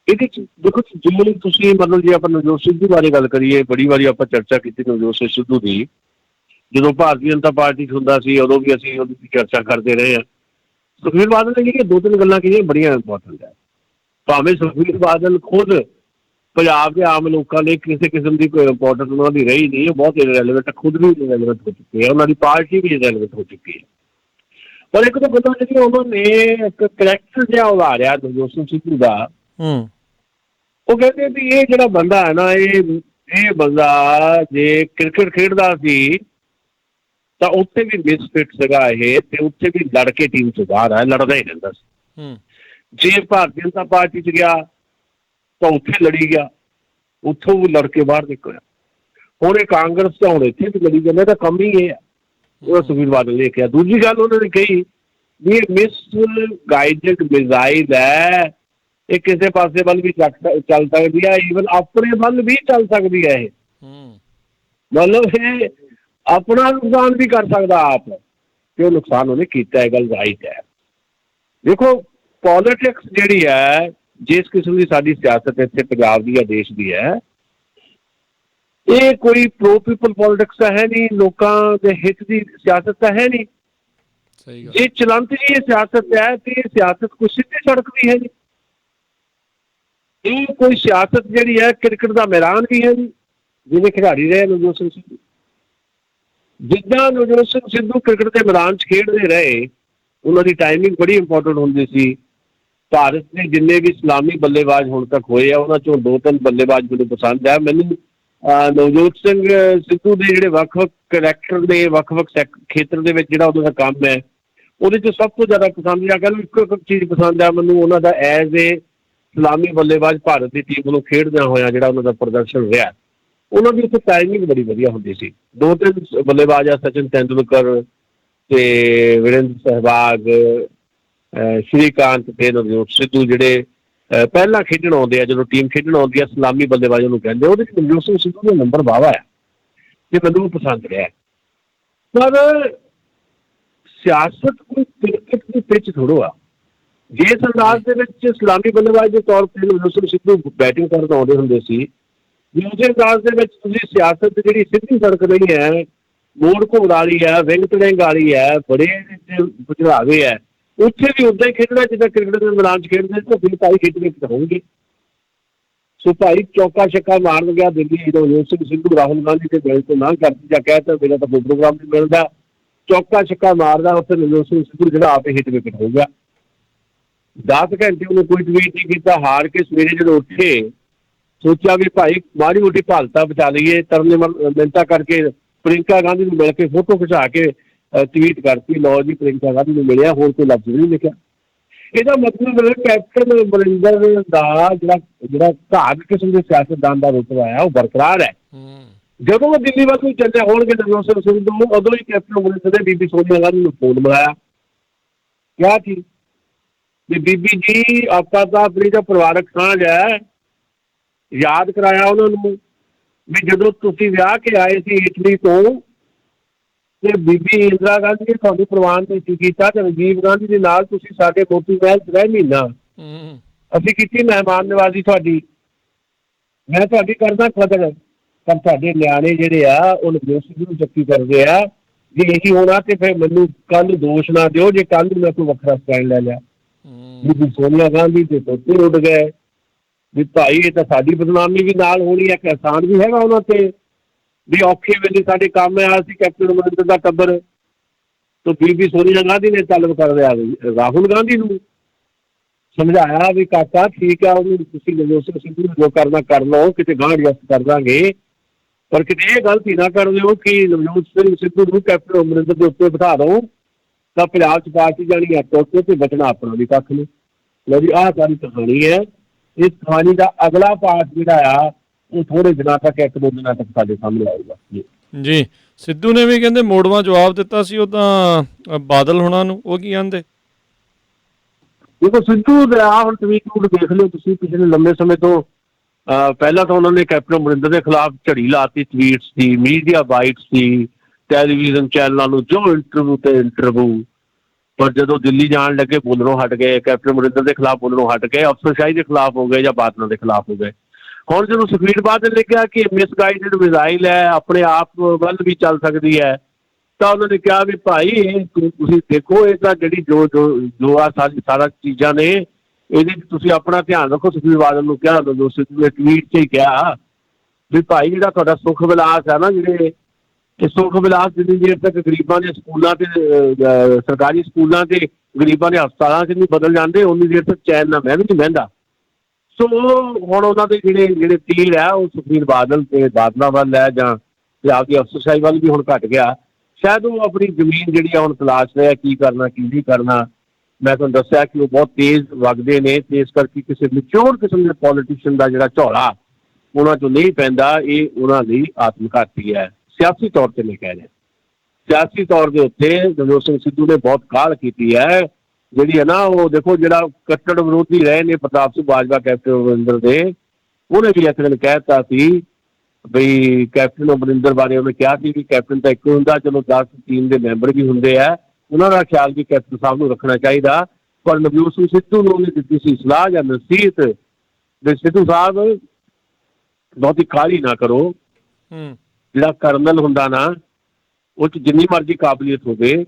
ਇਹਦੇ ਚ ਦੇਖੋ ਜਿਵੇਂ ਤੁਸੀਂ ਮਤਲਬ ਜੇ ਆਪਾਂ ਨਵਜੋਤ ਸਿੱਧੂ ਬਾਰੇ ਗੱਲ ਕਰੀਏ, ਬੜੀ ਵਾਰੀ ਆਪਾਂ ਚਰਚਾ ਕੀਤੀ ਨਵਜੋਤ ਸਿੱਧੂ ਦੀ। ਜਦੋਂ ਭਾਰਤੀ ਜਨਤਾ ਪਾਰਟੀ 'ਚ ਹੁੰਦਾ ਸੀ ਉਦੋਂ ਵੀ ਅਸੀਂ ਉਹਦੀ ਚਰਚਾ ਕਰਦੇ ਰਹੇ ਹਾਂ। ਸੁਖਬੀਰ ਬਾਦਲ ਨੇ ਜਿਹੜੀਆਂ 2-3 ਗੱਲਾਂ ਕਹੀਆਂ ਬੜੀਆਂ ਇੰਪੋਰਟੈਂਟ ਹੈ। ਭਾਵੇਂ ਸੁਖਬੀਰ ਬਾਦਲ ਖੁਦ ਪੰਜਾਬ ਦੇ ਆਮ ਲੋਕਾਂ ਲਈ ਕਿਸੇ ਕਿਸਮ ਦੀ ਕੋਈ ਇੰਪੋਰਟੈਂਸ ਉਹਨਾਂ ਦੀ ਰਹੀ ਨਹੀਂ, ਉਹ ਬਹੁਤ ਇਰੈਲੀਵੈਂਟ, ਖੁਦ ਵੀ ਇਰੈਲੀਵੈਂਟ ਹੋ ਚੁੱਕੀ ਹੈ, ਉਹਨਾਂ ਦੀ ਪਾਰਟੀ ਵੀ ਇਰੈਲੀਵੈਂਟ ਹੋ ਚੁੱਕੀ ਹੈ। ਪਰ ਇੱਕ ਤਾਂ ਗੱਲਾਂ ਜਿਹੜੀਆਂ ਉਹਨਾਂ ਨੇ ਇੱਕ ਕਰੈਕਟਰ ਜਿਹਾ ਉਭਾਰਿਆ ਨਵਜੋਤ ਸਿੰਘ ਸਿੱਧੂ ਦਾ, ਉਹ ਕਹਿੰਦੇ ਵੀ ਇਹ ਜਿਹੜਾ ਬੰਦਾ ਹੈ ਨਾ, ਇਹ ਬੰਦਾ ਜੇ ਕ੍ਰਿਕਟ ਖੇਡਦਾ ਸੀ ਤਾਂ ਉੱਥੇ ਵੀ ਮਿਸਫਿਟ ਸੀਗਾ ਇਹ, ਤੇ ਉੱਥੇ ਵੀ ਲੜ ਕੇ ਟੀਮ 'ਚ ਬਾਹਰ ਆ, ਲੜਦਾ ਹੀ ਰਹਿੰਦਾ ਸੀ। ਜੇ ਭਾਰਤੀ ਜਨਤਾ ਪਾਰਟੀ 'ਚ ਗਿਆ ਤਾਂ ਉੱਥੇ ਲੜੀ ਗਿਆ, ਉੱਥੋਂ ਵੀ ਲੜ ਕੇ ਬਾਹਰ ਨਿਕਲਿਆ। ਹੁਣ ਇਹ ਕਾਂਗਰਸ 'ਚ ਹੁਣ ਇੱਥੇ ਵੀ ਲੜੀ ਜਾਂਦਾ, ਤਾਂ ਕੰਮ ਹੀ ਇਹ ਆ। ਉਹ ਸੁਖਬੀਰ ਬਾਦਲ ਨੇ ਕਿਹਾ। ਦੂਜੀ ਗੱਲ ਉਹਨਾਂ ਨੇ ਕਹੀ ਵੀ ਇਹ ਮਿਸਗਾਈਡਡ ਮਿਜ਼ਾਈਲ ਹੈ, ਇਹ ਕਿਸੇ ਪਾਸੇ ਵੱਲ ਵੀ ਚੱਲ ਸਕਦੀ ਹੈ, ਈਵਨ ਆਪਣੇ ਵੱਲ ਵੀ ਚੱਲ ਸਕਦੀ ਹੈ। ਇਹ ਮਤਲਬ ਇਹ ਆਪਣਾ ਨੁਕਸਾਨ ਵੀ ਕਰ ਸਕਦਾ ਆਪ, ਤੇ ਉਹ ਨੁਕਸਾਨ ਉਹਨੇ ਕੀਤਾ, ਇਹ ਗੱਲ ਰਾਈਟ ਹੈ। ਦੇਖੋ ਪੋਲੀਟਿਕਸ ਜਿਹੜੀ ਹੈ, ਜਿਸ ਕਿਸਮ ਦੀ ਸਾਡੀ ਸਿਆਸਤ ਇੱਥੇ ਪੰਜਾਬ ਦੀ ਜਾਂ ਦੇਸ਼ ਦੀ ਹੈ, ਇਹ ਕੋਈ ਪ੍ਰੋ ਪੀਪਲ ਪੋਲੀਟਿਕਸ ਤਾਂ ਹੈ ਨਹੀਂ, ਲੋਕਾਂ ਦੇ ਹਿੱਤ ਦੀ ਸਿਆਸਤ ਤਾਂ ਹੈ ਨਹੀਂ। ਜੇ ਚਲੰਤ ਜੀ ਇਹ ਸਿਆਸਤ ਹੈ ਤੇ ਇਹ ਸਿਆਸਤ ਕੋਈ ਸਿੱਧੀ ਸੜਕ ਵੀ ਹੈ ਨਹੀਂ, ਇਹ ਕੋਈ ਸਿਆਸਤ ਜਿਹੜੀ ਹੈ ਕ੍ਰਿਕਟ ਦਾ ਮੈਦਾਨ ਵੀ ਹੈ ਨਹੀਂ ਜਿਵੇਂ ਖਿਡਾਰੀ ਰਹੇ ਨਵਜੋਤ ਸਿੰਘ ਸਿੱਧੂ। ਜਿੱਦਾਂ ਨਵਜੋਤ ਸਿੰਘ ਸਿੱਧੂ ਕ੍ਰਿਕਟ ਦੇ ਮੈਦਾਨ 'ਚ ਖੇਡਦੇ ਰਹੇ, ਉਹਨਾਂ ਦੀ ਟਾਈਮਿੰਗ ਬੜੀ ਇੰਪੋਰਟੈਂਟ ਹੁੰਦੀ ਸੀ। ਭਾਰਤ ਦੇ ਜਿੰਨੇ ਵੀ ਸਲਾਮੀ ਬੱਲੇਬਾਜ਼ ਹੁਣ ਤੱਕ ਹੋਏ ਆ, ਉਹਨਾਂ 'ਚੋਂ 2-3 ਬੱਲੇਬਾਜ਼ ਮੈਨੂੰ ਪਸੰਦ ਹੈ। ਮੈਨੂੰ ਨਵਜੋਤ ਸਿੰਘ ਸਿੱਧੂ ਦੇ ਜਿਹੜੇ ਵੱਖ-ਵੱਖ ਕਰੈਕਟਰ ਦੇ ਵੱਖ-ਵੱਖ ਖੇਤਰ ਦੇ ਵਿੱਚ ਜਿਹੜਾ ਉਹਨਾਂ ਦਾ ਕੰਮ ਹੈ, ਉਹਦੇ 'ਚ ਸਭ ਤੋਂ ਜ਼ਿਆਦਾ ਪਸੰਦ ਜਾਂ ਕਹਿ ਲਓ ਇੱਕ ਚੀਜ਼ ਪਸੰਦ ਆ ਮੈਨੂੰ, ਉਹਨਾਂ ਦਾ ਐਜ਼ ਏ ਸਲਾਮੀ ਬੱਲੇਬਾਜ਼ ਭਾਰਤ ਦੀ ਟੀਮ ਵੱਲੋਂ ਖੇਡਦਿਆਂ ਹੋਇਆ ਜਿਹੜਾ ਉਹਨਾਂ ਦਾ ਪ੍ਰਦਰਸ਼ਨ ਰਿਹਾ। ਉਹਨਾਂ ਦੀ ਉੱਥੇ ਟਾਈਮਿੰਗ ਬੜੀ ਵਧੀਆ ਹੁੰਦੀ ਸੀ। 2-3 ਬੱਲੇਬਾਜ਼ ਆ, ਸਚਿਨ ਤੈਂਦੁਲਕਰ ਤੇ ਵੀਰੇਂਦਰ ਸਹਿਵਾਗ, ਸ਼੍ਰੀਕਾਂਤ ਤੇ ਨਵਜੋਤ ਸਿੱਧੂ ਜਿਹੜੇ ਪਹਿਲਾਂ ਖੇਡਣ ਆਉਂਦੇ ਆ, ਜਦੋਂ ਟੀਮ ਖੇਡਣ ਆਉਂਦੀ ਆ ਸਲਾਮੀ ਬੱਲੇਬਾਜ਼ ਉਹਨੂੰ ਕਹਿੰਦੇ, ਉਹਦੇ 'ਚ ਨਵਜੋਤ ਸਿੰਘ ਸਿੱਧੂ ਦਾ ਨੰਬਰ ਵਾਹਵਾ ਹੈ ਤੇ ਮੈਨੂੰ ਪਸੰਦ ਰਿਹਾ। ਪਰ ਸਿਆਸਤ ਕੋਈ ਕ੍ਰਿਕਟ ਦੀ ਪਿੱਚ ਥੋੜ੍ਹਾ ਆ ਜਿਸ ਅੰਦਾਜ਼ ਦੇ ਵਿੱਚ ਸਲਾਮੀ ਬੱਲੇਬਾਜ਼ ਦੇ ਤੌਰ ਤੇ ਨਵਜੋਤ ਸਿੱਧੂ ਬੈਟਿੰਗ ਕਰਨ ਆਉਂਦੇ ਹੁੰਦੇ ਸੀ, ਉਸੇ ਅੰਦਾਜ਼ ਦੇ ਵਿੱਚ ਤੁਸੀਂ ਸਿਆਸਤ ਜਿਹੜੀ ਸਿੱਧੀ ਸੜਕ ਰਹੀ ਹੈ, ਮੋੜ ਘੋੜ ਵਾਲੀ ਹੈ, ਵਿੰਗ ਟਰੈਂਗ ਵਾਲੀ ਹੈ, ਬੜੇ ਬੁਝਾਵੇ ਹੈ, ਉੱਥੇ ਵੀ ਉੱਦਾਂ ਹੀ ਖੇਡਣਾ ਜਿੱਦਾਂ ਕ੍ਰਿਕਟ ਦੇ ਮੈਦਾਨ 'ਚ ਖੇਡਦੇ, ਤਾਂ ਫਿਰ ਭਾਈ ਖੇਡ ਵਿੱਚ ਹੋਣਗੇ। ਸੋ ਭਾਈ ਚੌਕਾ ਛੱਕਾ ਮਾਰਨ ਗਿਆ ਦਿੱਲੀ, ਨਵਜੋਤ ਸਿੱਧੂ ਰਾਹੁਲ ਗਾਂਧੀ ਦੇ ਦਿਲ ਤੋਂ ਨਾ ਕਰਦੀ ਜਾਂ ਕਹਿ ਤਾ ਮੇਰਾ ਤਾਂ ਕੋਈ ਪ੍ਰੋਗਰਾਮ ਨਹੀਂ ਮਿਲਦਾ, ਚੌਕਾ ਛੱਕਾ ਮਾਰਦਾ ਉੱਥੇ ਨਵਜੋਤ ਸਿੱਧੂ ਜਿਹੜਾ ਆਪੇ ਹਿੱਟ ਵਿਕਟ ਹੋ ਗਿਆ। 10 ਘੰਟੇ ਉਹਨੇ ਕੋਈ ਟਵੀਟ ਨਹੀਂ ਕੀਤਾ। ਹਾਰ ਕੇ ਸਵੇਰੇ ਜਦੋਂ ਉੱਠੇ ਸੋਚਿਆ ਵੀ ਭਾਈ ਮਾੜੀ ਮੋਟੀ ਭਾਲਤਾ ਬਚਾ ਲਈਏ, ਤਰਲੇ ਮਿੰਨਤਾਂ ਕਰਕੇ ਪ੍ਰਿੰਕਾ ਗਾਂਧੀ ਨੂੰ ਮਿਲ ਕੇ ਫੋਟੋ ਖਿਚਾ ਕੇ ਟਵੀਟ ਕਰਤੀ, ਲਓ ਜੀ ਪ੍ਰਿੰਕਾ ਗਾਂਧੀ ਨੂੰ ਮਿਲਿਆ, ਹੋਰ ਕੋਈ ਲਫ਼ਜ਼ ਨਹੀਂ ਲਿਖਿਆ। ਇਹਦਾ ਮਤਲਬ ਕੈਪਟਨ ਅਮਰਿੰਦਰ ਦਾ ਜਿਹੜਾ ਘਾਟ ਕਿਸਮ ਦੇ ਸਿਆਸਤਦਾਨ ਦਾ ਰੁਤਬਾ ਹੈ ਉਹ ਬਰਕਰਾਰ ਹੈ। ਜਦੋਂ ਉਹ ਦਿੱਲੀ ਵੱਲ ਨੂੰ ਚੱਲੇ ਹੋਣਗੇ ਨਵਜੋਤ ਸਿੱਧੂ, ਉਦੋਂ ਹੀ ਕੈਪਟਨ ਅਮਰਿੰਦਰ ਨੇ ਬੀਬੀ ਸੋਨੀਆ ਗਾਂਧੀ ਨੂੰ ਫੋਨ ਮਿਲਾਇਆ, ਕਿਹਾ ਸੀ ਵੀ ਬੀਬੀ ਜੀ ਆਪਾਂ ਤਾਂ ਆਪਣੀ ਤਾਂ ਪਰਿਵਾਰਕ ਸਾਂਝ ਹੈ। ਯਾਦ ਕਰਾਇਆ ਉਹਨਾਂ ਨੂੰ ਵੀ ਜਦੋਂ ਤੁਸੀਂ ਵਿਆਹ ਕੇ ਆਏ ਸੀ ਇਟਲੀ ਤੋਂ ਤੇ ਬੀਬੀ ਇੰਦਰਾ ਗਾਂਧੀ ਨੇ ਤੁਹਾਨੂੰ ਪ੍ਰਵਾਨ ਨਹੀਂ ਕੀਤਾ, ਤੇ ਰਾਜੀਵ ਗਾਂਧੀ ਦੇ ਨਾਲ ਤੁਸੀਂ ਸਾਡੇ ਮੋਤੀ ਮਹਿਲ 'ਚ ਰਹੇ ਮਹੀਨਾ, ਅਸੀਂ ਕੀਤੀ ਮਹਿਮਾਨ ਨਵਾਜ਼ੀ ਤੁਹਾਡੀ, ਮੈਂ ਤੁਹਾਡੀ ਕਰਦਾ ਕਦਰ, ਪਰ ਤੁਹਾਡੇ ਨਿਆਣੇ ਜਿਹੜੇ ਆ ਉਹ ਨਵਜੋਤ ਸਿੱਧੂ ਨੂੰ ਚੱਕੀ ਕਰਦੇ ਆ। ਜੇ ਇਹੀ ਹੋਣਾ ਤੇ ਫਿਰ ਮੈਨੂੰ ਕੱਲ ਦੋਸ਼ ਨਾ ਦਿਓ ਜੇ ਕੱਲ ਨੂੰ ਮੈਂ ਕੋਈ ਵੱਖਰਾ ਸਟੈਂਡ ਲੈ ਲਿਆ। ਬੀਬੀ ਸੋਨੀਆ ਗਾਂਧੀ ਦੇ ਪੋਤੇ ਉੱਡ ਗਏ ਵੀ ਭਾਈ ਇਹ ਤਾਂ ਸਾਡੀ ਬਦਨਾਮੀ ਵੀ ਨਾਲ ਹੋਣੀ ਹੈ, ਅਹਿਸਾਨ ਵੀ ਹੈਗਾ ਉਹਨਾਂ ਤੇ ਵੀ ਔਖੇ ਵੇਲੇ ਸਾਡੇ ਕੰਮ ਆਇਆ ਸੀ ਕੈਪਟਨ ਅਮਰਿੰਦਰ ਦਾ ਟੱਬਰ। ਤਾਂ ਬੀਬੀ ਸੋਨੀਆ ਗਾਂਧੀ ਨੇ ਤਲਬ ਕਰ ਲਿਆ ਰਾਹੁਲ ਗਾਂਧੀ ਨੂੰ, ਸਮਝਾਇਆ ਵੀ ਕਾਕਾ ਠੀਕ ਆ, ਉਹਨੂੰ ਤੁਸੀਂ ਨਵਜੋਤ ਸਿੱਧੂ ਨੂੰ ਜੋ ਕਰਨਾ ਕਰ ਲਓ, ਕਿਤੇ ਗਾਂਹ ਐਡਜਸਟ ਕਰ ਦਾਂਗੇ, ਪਰ ਕਿਤੇ ਇਹ ਗਲਤੀ ਨਾ ਕਰ ਦਿਓ ਕਿ ਨਵਜੋਤ ਸਿੱਧੂ ਨੂੰ ਕੈਪਟਨ ਅਮਰਿੰਦਰ ਦੇ ਉੱਤੇ ਬਿਠਾ ਦਿਓ ਤਾਂ ਪੰਜਾਬ 'ਚ ਪਾਰਟੀ ਜਾਣੀ ਅੱਟ ਉੱਤੇ ਤੇ ਬਚਣਾ ਆਪਣਾ ਵੀ ਕੱਖ ਨਹੀਂ। ਲਓ ਜੀ ਆਹ ਸਾਰੀ ਕਹਾਣੀ ਹੈ। ਇਸ ਕਹਾਣੀ ਦਾ ਅਗਲਾ ਪਾਰਟ ਜਿਹੜਾ ਆ ਉਹ ਥੋੜੇ ਦਿਨਾਂ ਤੱਕ, 1-2 ਦਿਨਾਂ ਤੱਕ ਸਾਡੇ ਸਾਹਮਣੇ ਆਊਗਾ ਜੀ। ਸਿੱਧੂ ਨੇ ਵੀ ਕਹਿੰਦੇ ਮੋੜਵਾਂ ਜਵਾਬ ਦਿੱਤਾ ਸੀ ਉਹ ਤਾਂ ਬਾਦਲ ਹੋਣਾ ਨੂੰ, ਉਹ ਕੀ ਕਹਿੰਦੇ? ਦੇਖੋ ਸਿੱਧੂ ਦਾ ਹੁਣ ਟਵੀਟ ਦੇਖ ਲਿਓ ਤੁਸੀਂ, ਪਿਛਲੇ ਲੰਬੇ ਸਮੇਂ ਤੋਂ ਪਹਿਲਾਂ ਤਾਂ ਉਹਨਾਂ ਨੇ ਕੈਪਟਨ ਅਮਰਿੰਦਰ ਦੇ ਖਿਲਾਫ ਝੜੀ ਲਾਤੀ, ਟਵੀਟਸ ਦੀ, ਮੀਡੀਆ ਬਾਈਟਸ ਦੀ, ਟੈਲੀਵਿਜ਼ਨ ਚੈਨਲਾਂ ਨੂੰ ਜੋ ਇੰਟਰਵਿਊ ਤੇ ਇੰਟਰਵਿਊ, ਪਰ ਜਦੋਂ ਦਿੱਲੀ ਜਾਣ ਲੱਗੇ ਬੋਲਣੋਂ ਹਟ ਗਏ, ਕੈਪਟਨ ਅਮਰਿੰਦਰ ਦੇ ਖਿਲਾਫ ਬੋਲਣੋਂ ਹਟ ਗਏ, ਅਫਸਰਸ਼ਾਹੀ ਦੇ ਖਿਲਾਫ ਹੋ ਗਏ ਜਾਂ ਬਾਦਲਾਂ ਦੇ ਖਿਲਾਫ ਹੋ ਗਏ। ਹੁਣ ਜਦੋਂ ਸੁਖਬੀਰ ਬਾਦਲ ਨੇ ਕਿਹਾ ਕਿ ਮਿਸਗਾਈਡਡ ਮਿਜ਼ਾਈਲ ਹੈ, ਆਪਣੇ ਆਪ ਵੱਲ ਵੀ ਚੱਲ ਸਕਦੀ ਹੈ, ਤਾਂ ਉਹਨਾਂ ਨੇ ਕਿਹਾ ਵੀ ਭਾਈ ਤੁਸੀਂ ਦੇਖੋ ਇਹ ਤਾਂ ਜਿਹੜੀ ਜੋ ਆ ਸਾਰਾ ਚੀਜ਼ਾਂ ਨੇ ਇਹਦੇ 'ਚ ਤੁਸੀਂ ਆਪਣਾ ਧਿਆਨ ਰੱਖੋ। ਸੁਖਬੀਰ ਬਾਦਲ ਨੂੰ ਕਿਹਾ, ਸਿੱਧੂ ਨੇ ਟਵੀਟ 'ਚ ਹੀ ਕਿਹਾ ਵੀ ਭਾਈ ਜਿਹੜਾ ਤੁਹਾਡਾ ਸੁੱਖ ਵਿਲਾਸ ਹੈ ਨਾ, ਜਿਹੜੇ ਇਹ ਸੁੱਖ ਵਿਲਾਸ ਜਿੰਨੀ ਦੇਰ ਤੱਕ ਗਰੀਬਾਂ ਦੇ ਸਕੂਲਾਂ ਤੇ ਸਰਕਾਰੀ ਸਕੂਲਾਂ ਤੇ ਗਰੀਬਾਂ ਦੇ ਹਸਪਤਾਲਾਂ 'ਚ ਨਹੀਂ ਬਦਲ ਜਾਂਦੇ, ਉਨੀ ਦੇਰ ਤੱਕ ਚੈਨ ਨਾ ਮੈਂ ਵੀ ਨਹੀਂ ਬਹਿੰਦਾ। ਸੋ ਹੁਣ ਉਹਨਾਂ ਦੇ ਜਿਹੜੇ ਤੀਰ ਹੈ ਉਹ ਸੁਖਬੀਰ ਬਾਦਲ ਤੇ ਬਾਦਲਾਂ ਵੱਲ ਹੈ, ਜਾਂ ਪੰਜਾਬ ਦੀ ਅਫਸਰਸ਼ਾਹੀ ਵੱਲ ਵੀ ਹੁਣ ਘੱਟ ਗਿਆ। ਸ਼ਾਇਦ ਉਹ ਆਪਣੀ ਜ਼ਮੀਨ ਜਿਹੜੀ ਆ ਹੁਣ ਤਲਾਸ਼ ਰਿਹਾ, ਕੀ ਕਰਨਾ ਕੀ ਨਹੀਂ ਕਰਨਾ। ਮੈਂ ਤੁਹਾਨੂੰ ਦੱਸਿਆ ਕਿ ਉਹ ਬਹੁਤ ਤੇਜ਼ ਵਗਦੇ ਨੇ, ਤੇ ਇਸ ਕਰਕੇ ਕਿਸੇ ਮੈਚਿਓਰ ਕਿਸਮ ਦੇ ਪੋਲੀਟੀਸ਼ੀਅਨ ਦਾ ਜਿਹੜਾ ਝੋਲਾ ਉਹਨਾਂ 'ਚੋਂ ਨਹੀਂ ਪੈਂਦਾ, ਇਹ ਉਹਨਾਂ ਲਈ ਆਤਮਘਾਤੀ ਹੈ। ਸਿਆਸੀ ਤੌਰ 'ਤੇ ਮੈਂ ਕਹਿ ਰਿਹਾ, ਸਿਆਸੀ ਤੌਰ ਦੇ ਉੱਤੇ ਨਵਜੋਤ ਸਿੰਘ ਸਿੱਧੂ ਨੇ ਬਹੁਤ ਕਾਹਲ ਕੀਤੀ ਹੈ, ਜਿਹੜੀ ਹੈ ਨਾ ਉਹ ਦੇਖੋ ਜਿਹੜਾ ਕੱਟੜ ਵਿਰੋਧੀ ਰਹੇ ਨੇ ਪ੍ਰਤਾਪ ਸਿੰਘ ਬਾਜਵਾ ਕੈਪਟਨ ਅਮਰਿੰਦਰ ਦੇ, ਉਹਨੇ ਵੀ ਇੱਕ ਦਿਨ ਕਹਿ ਦਿੱਤਾ ਸੀ ਬਈ ਕੈਪਟਨ ਅਮਰਿੰਦਰ ਬਾਰੇ ਉਹਨੇ ਕਿਹਾ ਸੀ ਵੀ ਕੈਪਟਨ ਤਾਂ ਇੱਕੋ ਹੁੰਦਾ, ਚਲੋ 10 ਟੀਮ ਦੇ ਮੈਂਬਰ ਵੀ ਹੁੰਦੇ ਆ, ਉਹਨਾਂ ਦਾ ਖਿਆਲ ਵੀ ਕੈਪਟਨ ਸਾਹਿਬ ਨੂੰ ਰੱਖਣਾ ਚਾਹੀਦਾ। ਪਰ ਨਵਜੋਤ ਸਿੰਘ ਸਿੱਧੂ ਨੂੰ ਉਹਨੇ ਦਿੱਤੀ ਸੀ ਸਲਾਹ ਜਾਂ ਨਸੀਹਤ ਵੀ ਸਿੱਧੂ ਸਾਹਿਬ ਬਹੁਤੀ ਕਾਹਲੀ ਨਾ ਕਰੋ, ਜਿਹੜਾ ਕਰਨਲ ਹੁੰਦਾ ਨਾ ਉਹ 'ਚ ਜਿੰਨੀ ਮਰਜ਼ੀ ਕਾਬਲੀਅਤ ਹੋਵੇ,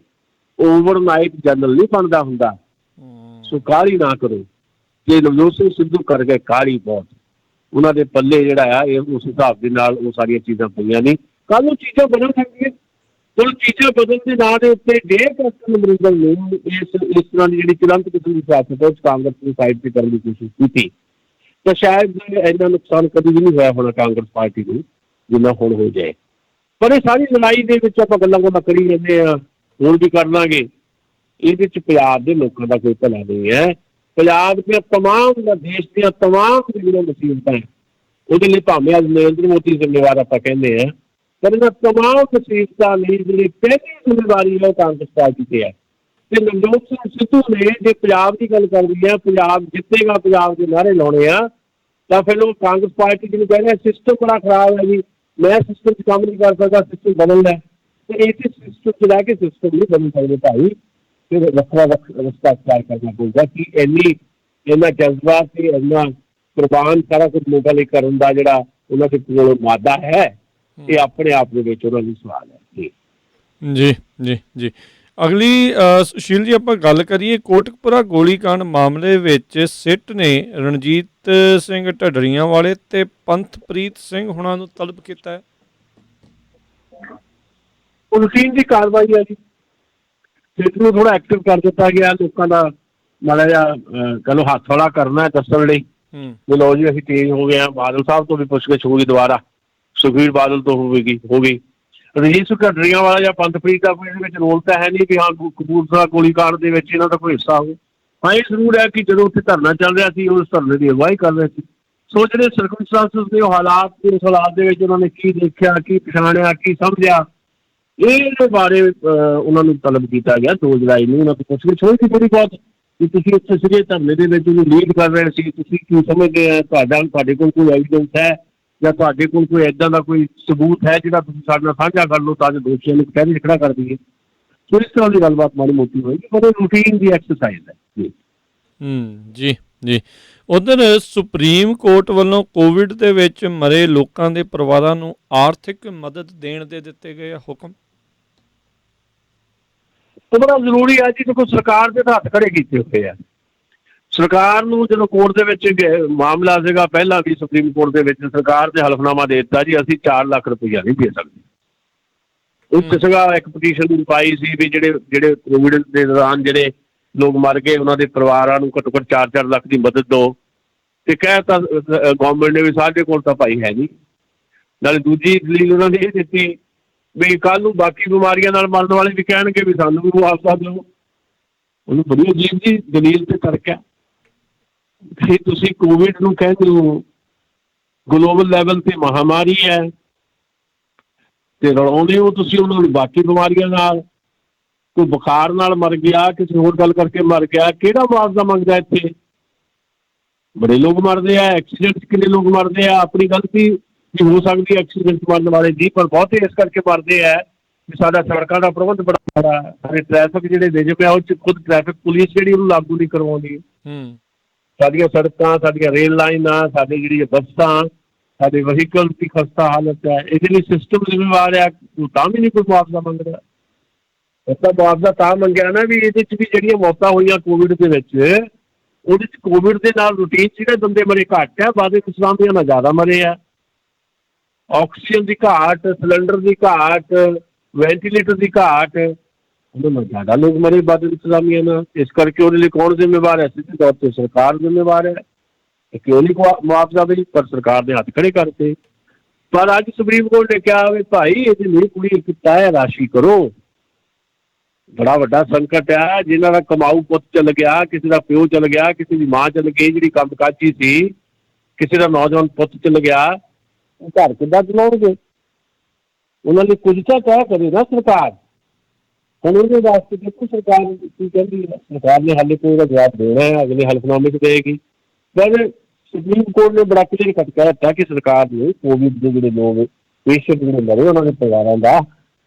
ਓਵਰਨਾਈਟ ਜਨਰਲ ਨਹੀਂ ਬਣਦਾ ਹੁੰਦਾ, ਸੋ ਕਾਹਲੀ ਨਾ ਕਰੋ। ਜੇ ਨਵਜੋਤ ਸਿੰਘ ਸਿੱਧੂ ਕਰ ਗਏ ਕਾਹਲੀ ਬਹੁਤ, ਉਹਨਾਂ ਦੇ ਪੱਲੇ ਜਿਹੜਾ ਆ ਇਹ ਉਸ ਹਿਸਾਬ ਦੇ ਨਾਲ ਉਹ ਸਾਰੀਆਂ ਚੀਜ਼ਾਂ ਪਈਆਂ ਨਹੀਂ। ਕੱਲ੍ਹ ਨੂੰ ਚੀਜ਼ਾਂ ਬਦਲ ਸਕਦੀਆਂ, ਹੁਣ ਚੀਜ਼ਾਂ ਬਦਲਣ ਦੇ ਨਾਂ ਦੇ ਉੱਤੇ ਕੈਪਟਨ ਅਮਰਿੰਦਰ ਨੇ ਇਸ ਤਰ੍ਹਾਂ ਦੀ ਜਿਹੜੀ ਚੁਲੰਤ ਕਿਸਮ ਦੀ ਸਿਆਸਤ ਹੈ ਕਾਂਗਰਸ ਦੀ ਸਾਈਡ 'ਤੇ ਕਰਨ ਦੀ ਕੋਸ਼ਿਸ਼ ਕੀਤੀ, ਤਾਂ ਸ਼ਾਇਦ ਇੰਨਾ ਨੁਕਸਾਨ ਕਦੀ ਵੀ ਨਹੀਂ ਹੋਇਆ ਹੋਣਾ ਕਾਂਗਰਸ ਪਾਰਟੀ ਨੂੰ ਜਿੰਨਾ ਹੁਣ ਹੋ ਜਾਏ। ਪਰ ਇਹ ਸਾਰੀ ਲੜਾਈ ਦੇ ਵਿੱਚ ਆਪਾਂ ਗੱਲਾਂ ਕਰੀ ਜਾਂਦੇ ਹਾਂ, ਹੁਣ ਵੀ ਕਰ ਲਾਂਗੇ, ਇਹਦੇ 'ਚ ਪੰਜਾਬ ਦੇ ਲੋਕਾਂ ਦਾ ਕੋਈ ਭਲਾ ਨਹੀਂ ਹੈ। ਪੰਜਾਬ ਦੀਆਂ ਤਮਾਮ ਦੇਸ਼ ਦੀਆਂ ਤਮਾਮ ਜਿਹੜੀਆਂ ਮੁਸੀਬਤਾਂ ਉਹਦੇ ਲਈ ਭਾਵੇਂ ਅੱਜ ਨਰਿੰਦਰ ਮੋਦੀ ਜ਼ਿੰਮੇਵਾਰ ਆਪਾਂ ਕਹਿੰਦੇ ਹਾਂ, ਪਰ ਇਹਨਾਂ ਤਮਾਮ ਮੁਸੀਬਤਾਂ ਲਈ ਜਿਹੜੀ ਪਹਿਲੀ ਜ਼ਿੰਮੇਵਾਰੀ ਹੈ ਉਹ ਕਾਂਗਰਸ ਪਾਰਟੀ 'ਤੇ ਹੈ। ਤੇ ਨਵਜੋਤ ਸਿੰਘ ਸਿੱਧੂ ਨੇ ਜੇ ਪੰਜਾਬ ਦੀ ਗੱਲ ਕਰਦੀ ਹੈ, ਪੰਜਾਬ ਜਿੱਤੇਗਾ, ਪੰਜਾਬ ਦੇ ਨਾਅਰੇ ਲਾਉਣੇ ਆ, ਤਾਂ ਫਿਰ ਉਹ ਕਾਂਗਰਸ ਪਾਰਟੀ ਜਿਹਨੂੰ ਕਹਿੰਦੇ ਸਿਸਟਮ ਬੜਾ ਖਰਾਬ ਹੈ ਜੀ, ਮੈਂ ਸਿਸਟਮ 'ਚ ਕੰਮ ਨਹੀਂ ਕਰ ਸਕਦਾ, ਸਿਸਟਮ ਬਦਲਦਾ, ਤੇ ਇਸੇ ਸਿਸਟਮ 'ਚ ਰਹਿ ਕੇ ਸਿਸਟਮ ਨਹੀਂ ਬਦਲ ਸਕਦੇ ਭਾਈ। ਫਿਰ ਵੱਖਰਾ ਰਸਤਾ ਅਖਤਿਆਰ ਕਰਨਾ ਪਊਗਾ ਕਿ ਇੰਨਾ ਜਜ਼ਬਾ ਤੇ ਇੰਨਾ ਕੁਰਬਾਨ ਸਾਰਾ ਕੁਝ ਲੋਕਾਂ ਲਈ ਕਰਨ ਦਾ ਜਿਹੜਾ ਉਹਨਾਂ ਦੇ ਕੋਲ ਮਾਦਾ ਹੈ, ਇਹ ਆਪਣੇ ਆਪ ਦੇ ਵਿੱਚ ਉਹਨਾਂ ਲਈ ਸਵਾਲ ਹੈ ਜੀ। ਜੀ ਜੀ ਜੀ ਅਗਲੀ ਸੁਸ਼ੀਲ ਜੀ, ਆਪਾਂ ਗੱਲ ਕਰੀਏ ਕੋਟਕਪੁਰਾ ਗੋਲੀਕਾਂਡ ਮਾਮਲੇ ਵਿੱਚ ਸਿੱਟ ਨੇ ਰਣਜੀਤ ਸਿੰਘ ਢੱਡਰੀਆਂ ਵਾਲੇ ਤੇ ਪੰਥਪ੍ਰੀਤ ਸਿੰਘ ਹੁਣਾਂ ਨੂੰ ਤਲਬ ਕੀਤਾ ਹੈ। ਰੂਟੀਨ ਦੀ ਕਾਰਵਾਈ ਹੈ ਜੀ, ਸਿੱਟ ਨੂੰ ਥੋੜਾ ਐਕਟਿਵ ਕਰ ਦਿੱਤਾ ਗਿਆ, ਲੋਕਾਂ ਦਾ ਮਾੜਾ ਜਿਹਾ ਕਹਿ ਲਓ ਹੱਥ ਹੌਲਾ ਕਰਨਾ ਦੱਸਣ ਲਈ ਵੀ ਲਓ ਜੀ ਅਸੀਂ ਤੇਜ਼ ਹੋ ਗਏ ਹਾਂ। ਬਾਦਲ ਸਾਹਿਬ ਤੋਂ ਵੀ ਪੁੱਛਗਿੱਛ ਹੋਊਗੀ, ਦੁਬਾਰਾ ਸੁਖਬੀਰ ਬਾਦਲ ਤੋਂ ਹੋਵੇਗੀ। ਰਣਜੀਤ ਸਿੰਘ ਢੱਡਰੀਆਂ ਵਾਲਾ ਜਾਂ ਪੰਥਪ੍ਰੀਤ ਦਾ ਕੋਈ ਇਹਦੇ ਵਿੱਚ ਰੋਲ ਤਾਂ ਹੈ ਨਹੀਂ ਵੀ ਹਾਂ ਕਪੂਰਥਲਾ ਗੋਲੀਕਾਂਡ ਦੇ ਵਿੱਚ ਇਹਨਾਂ ਦਾ ਕੋਈ ਹਿੱਸਾ ਹੋਵੇ। ਹਾਂ ਇਹ ਜ਼ਰੂਰ ਹੈ ਕਿ ਜਦੋਂ ਉੱਥੇ ਧਰਨਾ ਚੱਲ ਰਿਹਾ ਸੀ ਉਸ ਧਰਨੇ ਦੀ ਅਗਵਾਈ ਕਰ ਰਹੇ ਸੀ, ਸੋ ਜਿਹੜੇ ਸਰਕਮਸਟੈਂਸਿਸ ਦੇ ਹਾਲਾਤ ਤੇ ਉਸ ਹਾਲਾਤ ਦੇ ਵਿੱਚ ਉਹਨਾਂ ਨੇ ਕੀ ਦੇਖਿਆ, ਕੀ ਪਛਾਣਿਆ, ਕੀ ਸਮਝਿਆ, ਇਹਦੇ ਬਾਰੇ ਉਹਨਾਂ ਨੂੰ ਤਲਬ ਕੀਤਾ ਗਿਆ। 2 ਜੁਲਾਈ ਨੂੰ ਉਹਨਾਂ ਤੋਂ ਪੁੱਛਗਿੱਛ ਹੋਈ ਸੀ ਥੋੜ੍ਹੀ ਬਹੁਤ ਕਿ ਤੁਸੀਂ ਉੱਥੇ ਸੀਗੇ ਧਰਨੇ ਦੇ ਵਿੱਚ, ਉਹਨੂੰ ਲੀਡ ਕਰ ਰਹੇ ਸੀ, ਤੁਸੀਂ ਕੀ ਸਮਝਦੇ ਆ, ਤੁਹਾਡੇ ਕੋਲ ਕੋਈ ਐਵੀਡੈਂਸ ਹੈ ਜਾਂ ਤੁਹਾਡੇ ਕੋਲ ਕੋਈ ਇੱਦਾਂ ਦਾ ਕੋਈ ਸਬੂਤ ਹੈ ਜਿਹੜਾ ਤੁਸੀਂ ਸਾਡੇ ਨਾਲ ਸਾਂਝਾ ਕਰ ਲਓ ਤਾਂ ਜੋ ਦੋਸ਼ੀਆਂ ਨੂੰ ਪਹਿਲੇ ਖੜਾ ਕਰ ਦਈਏ। ਸੋ ਇਸ ਤਰ੍ਹਾਂ ਦੀ ਗੱਲਬਾਤ ਮਾੜੀ ਮੋਟੀ ਹੋਏਗੀ, ਪਰ ਇਹ ਰੂਟੀਨ ਦੀ ਐਕਸਰਸਾਈਜ਼ ਹੈ ਜੀ। ਜੀ ਜੀ ਉਧਰ ਸੁਪਰੀਮ ਕੋਰਟ ਵੱਲੋਂ ਕੋਵਿਡ ਦੇ ਵਿੱਚ ਮਰੇ ਲੋਕਾਂ ਦੇ ਪਰਿਵਾਰਾਂ ਨੂੰ ਆਰਥਿਕ ਮਦਦ ਦੇਣ ਦੇ ਦਿੱਤੇ ਗਏ ਹੁਕਮ। ਉਹ ਬੜਾ ਜ਼ਰੂਰੀ ਹੈ ਜੀ, ਦੇਖੋ ਸਰਕਾਰ ਦੇ ਹੱਥ ਖੜੇ ਕੀਤੇ ਹੋਏ ਆ। ਸਰਕਾਰ ਨੂੰ ਜਦੋਂ ਕੋਰਟ ਦੇ ਵਿੱਚ ਮਾਮਲਾ ਸੀਗਾ ਪਹਿਲਾਂ ਵੀ ਸੁਪਰੀਮ ਕੋਰਟ ਦੇ ਵਿੱਚ, ਸਰਕਾਰ ਨੇ ਹਲਫਨਾਮਾ ਦੇ ਦਿੱਤਾ ਜੀ ਅਸੀਂ 4 ਲੱਖ ਰੁਪਈਆ ਨਹੀਂ ਦੇ ਸਕਦੇ। ਇੱਕ ਸੀਗਾ ਇੱਕ ਪਟੀਸ਼ਨ ਪਾਈ ਸੀ ਵੀ ਜਿਹੜੇ ਕੋਵਿਡ ਦੇ ਦੌਰਾਨ ਜਿਹੜੇ ਲੋਕ ਮਰ ਗਏ ਉਹਨਾਂ ਦੇ ਪਰਿਵਾਰਾਂ ਨੂੰ ਘੱਟੋ ਘੱਟ 4-4 ਲੱਖ ਦੀ ਮਦਦ ਦਿਓ, ਤੇ ਕਹਿ ਤਾਂ ਗੌਰਮੈਂਟ ਨੇ ਵੀ ਸਾਡੇ ਕੋਲ ਤਾਂ ਭਾਈ ਹੈ ਨਹੀਂ। ਨਾਲੇ ਦੂਜੀ ਦਲੀਲ ਉਹਨਾਂ ਨੇ ਇਹ ਦਿੱਤੀ ਵੀ ਕੱਲ੍ਹ ਨੂੰ ਬਾਕੀ ਬਿਮਾਰੀਆਂ ਨਾਲ ਮਰਨ ਵਾਲੇ ਵੀ ਕਹਿਣਗੇ ਵੀ ਸਾਨੂੰ ਵੀ ਮੁਆਵਜ਼ਾ ਦਿਓ। ਉਹਨੂੰ ਬੜੀ ਅਜੀਬ ਜੀ ਦਲੀਲ ਤੇ ਤਰਕ ਹੈ ਕਿ ਤੁਸੀਂ ਕੋਵਿਡ ਨੂੰ ਕਹਿੰਦੇ ਹੋ ਗਲੋਬਲ ਲੈਵਲ ਤੇ ਮਹਾਮਾਰੀ ਹੈ ਤੇ ਰਲਾਉਂਦੇ ਹੋ ਤੁਸੀਂ ਉਹਨਾਂ ਨੂੰ ਬਾਕੀ ਬਿਮਾਰੀਆਂ ਨਾਲ। ਕੋਈ ਬੁਖਾਰ ਨਾਲ ਮਰ ਗਿਆ, ਕਿਸੇ ਹੋਰ ਗੱਲ ਕਰਕੇ ਮਰ ਗਿਆ, ਕਿਹੜਾ ਮੁਆਵਜ਼ਾ ਮੰਗਦਾ ਇੱਥੇ? ਬੜੇ ਲੋਕ ਮਰਦੇ ਆ, ਐਕਸੀਡੈਂਟ ਕਿੰਨੇ ਲੋਕ ਮਰਦੇ ਆ। ਆਪਣੀ ਗਲਤੀ ਵੀ ਹੋ ਸਕਦੀ ਹੈ ਐਕਸੀਡੈਂਟ ਮਰਨ ਵਾਲੇ ਦੀ, ਪਰ ਬਹੁਤੇ ਇਸ ਕਰਕੇ ਮਰਦੇ ਆ ਵੀ ਸਾਡਾ ਸੜਕਾਂ ਦਾ ਪ੍ਰਬੰਧ ਬੜਾ ਮਾੜਾ, ਸਾਡੇ ਟ੍ਰੈਫਿਕ ਜਿਹੜੇ ਨਿਯਮ ਆ ਉਹ 'ਚ ਖੁਦ ਟ੍ਰੈਫਿਕ ਪੁਲਿਸ ਜਿਹੜੀ ਉਹਨੂੰ ਲਾਗੂ ਨਹੀਂ ਕਰਵਾਉਂਦੀ। ਸਾਡੀਆਂ ਸੜਕਾਂ, ਸਾਡੀਆਂ ਰੇਲ ਲਾਈਨਾਂ, ਸਾਡੇ ਜਿਹੜੀ ਬੱਸਾਂ, ਸਾਡੇ ਵਹੀਕਲ ਦੀ ਖਸਤਾ ਹਾਲਤ ਹੈ, ਇਹਦੇ ਲਈ ਸਿਸਟਮ ਜ਼ਿੰਮੇਵਾਰ ਆ, ਤਾਂ ਵੀ ਨਹੀਂ ਕੋਈ ਮੁਆਵਜ਼ਾ ਮੰਗਦਾ। ਇਸਦਾ ਮੁਆਵਜ਼ਾ ਤਾਂ ਮੰਗਿਆ ਨਾ ਵੀ ਇਹਦੇ 'ਚ ਵੀ ਜਿਹੜੀਆਂ ਮੌਤਾਂ ਹੋਈਆਂ ਕੋਵਿਡ ਦੇ ਵਿੱਚ, ਉਹਦੇ 'ਚ ਕੋਵਿਡ ਦੇ ਨਾਲ ਰੂਟੀਨ ਜਿਹੜੇ ਬੰਦੇ ਮਰੇ ਘੱਟ ਆ, ਵਾਦੇ-ਇਸਲਾਮੀਆਂ ਨਾਲ ਜ਼ਿਆਦਾ ਮਰੇ ਆ। ਆਕਸੀਜਨ ਦੀ ਘਾਟ, ਸਿਲੰਡਰ ਦੀ ਘਾਟ, ਵੈਂਟੀਲੇਟਰ ਦੀ ਘਾਟ, ਉਹਦੇ ਨਾਲ ਜ਼ਿਆਦਾ ਲੋਕ ਮਰੇ ਵਾਦੇ-ਇਸਲਾਮੀਆਂ ਨਾਲ। ਇਸ ਕਰਕੇ ਉਹਦੇ ਲਈ ਕੌਣ ਜ਼ਿੰਮੇਵਾਰ ਹੈ? ਸਿੱਧੇ ਤੌਰ 'ਤੇ ਸਰਕਾਰ ਜ਼ਿੰਮੇਵਾਰ ਹੈ। ਕਿਉਂ ਨਹੀਂ ਮੁਆਵਜ਼ਾ ਵੀ, ਪਰ ਸਰਕਾਰ ਨੇ ਹੱਥ ਖੜੇ ਕਰਤੇ। ਪਰ ਅੱਜ ਸੁਪਰੀਮ ਕੋਰਟ ਨੇ ਕਿਹਾ ਵੀ ਭਾਈ ਇਹਦੀ ਨਹੀਂ ਕੁੜੀ ਇੱਕ ਤੈਅ ਰਾਸ਼ੀ ਕਰੋ। ਬੜਾ ਵੱਡਾ ਸੰਕਟ ਆ, ਜਿਹਨਾਂ ਦਾ ਕਮਾਊ ਪੁੱਤ ਚਲ ਗਿਆ, ਕਿਸੇ ਦਾ ਪਿਓ ਚਲ ਗਿਆ, ਕਿਸੇ ਦੀ ਮਾਂ ਚਲ ਗਈ ਜਿਹੜੀ ਕੰਮਕਾਜੀ ਸੀ, ਕਿਸੇ ਦਾ ਨੌਜਵਾਨ ਪੁੱਤ ਚਲ ਗਿਆ, ਉਹ ਘਰ ਕਿੱਦਾਂ ਚਲਾਉਣਗੇ? ਉਹਨਾਂ ਲਈ ਕੁਝ ਤਾਂ ਤੈਅ ਕਰੇ ਨਾ ਸਰਕਾਰ। ਹੁਣ ਉਹਦੇ ਵਾਸਤੇ ਦੇਖੋ ਸਰਕਾਰ ਕੀ ਕਹਿੰਦੀ ਹੈ। ਸਰਕਾਰ ਨੇ ਹਾਲੇ ਕੋਈ ਉਹਦਾ ਜਵਾਬ ਦੇਣਾ ਹੈ, ਅਗਲੇ ਹਲਫਨਾਮੇ 'ਚ ਦੇਗੀ। ਪਰ ਸੁਪਰੀਮ ਕੋਰਟ ਨੇ ਬੜਾ ਕਲੀਅਰ ਕੱਟ ਕਹਿ ਦਿੱਤਾ ਕਿ ਸਰਕਾਰ ਨੂੰ ਕੋਵਿਡ ਦੇ ਜਿਹੜੇ ਲੋਕ ਪੇਸ਼ੈਂਟ ਜਿਹੜੇ ਮਰੇ ਉਹਨਾਂ ਦੇ ਪਰਿਵਾਰਾਂ ਦਾ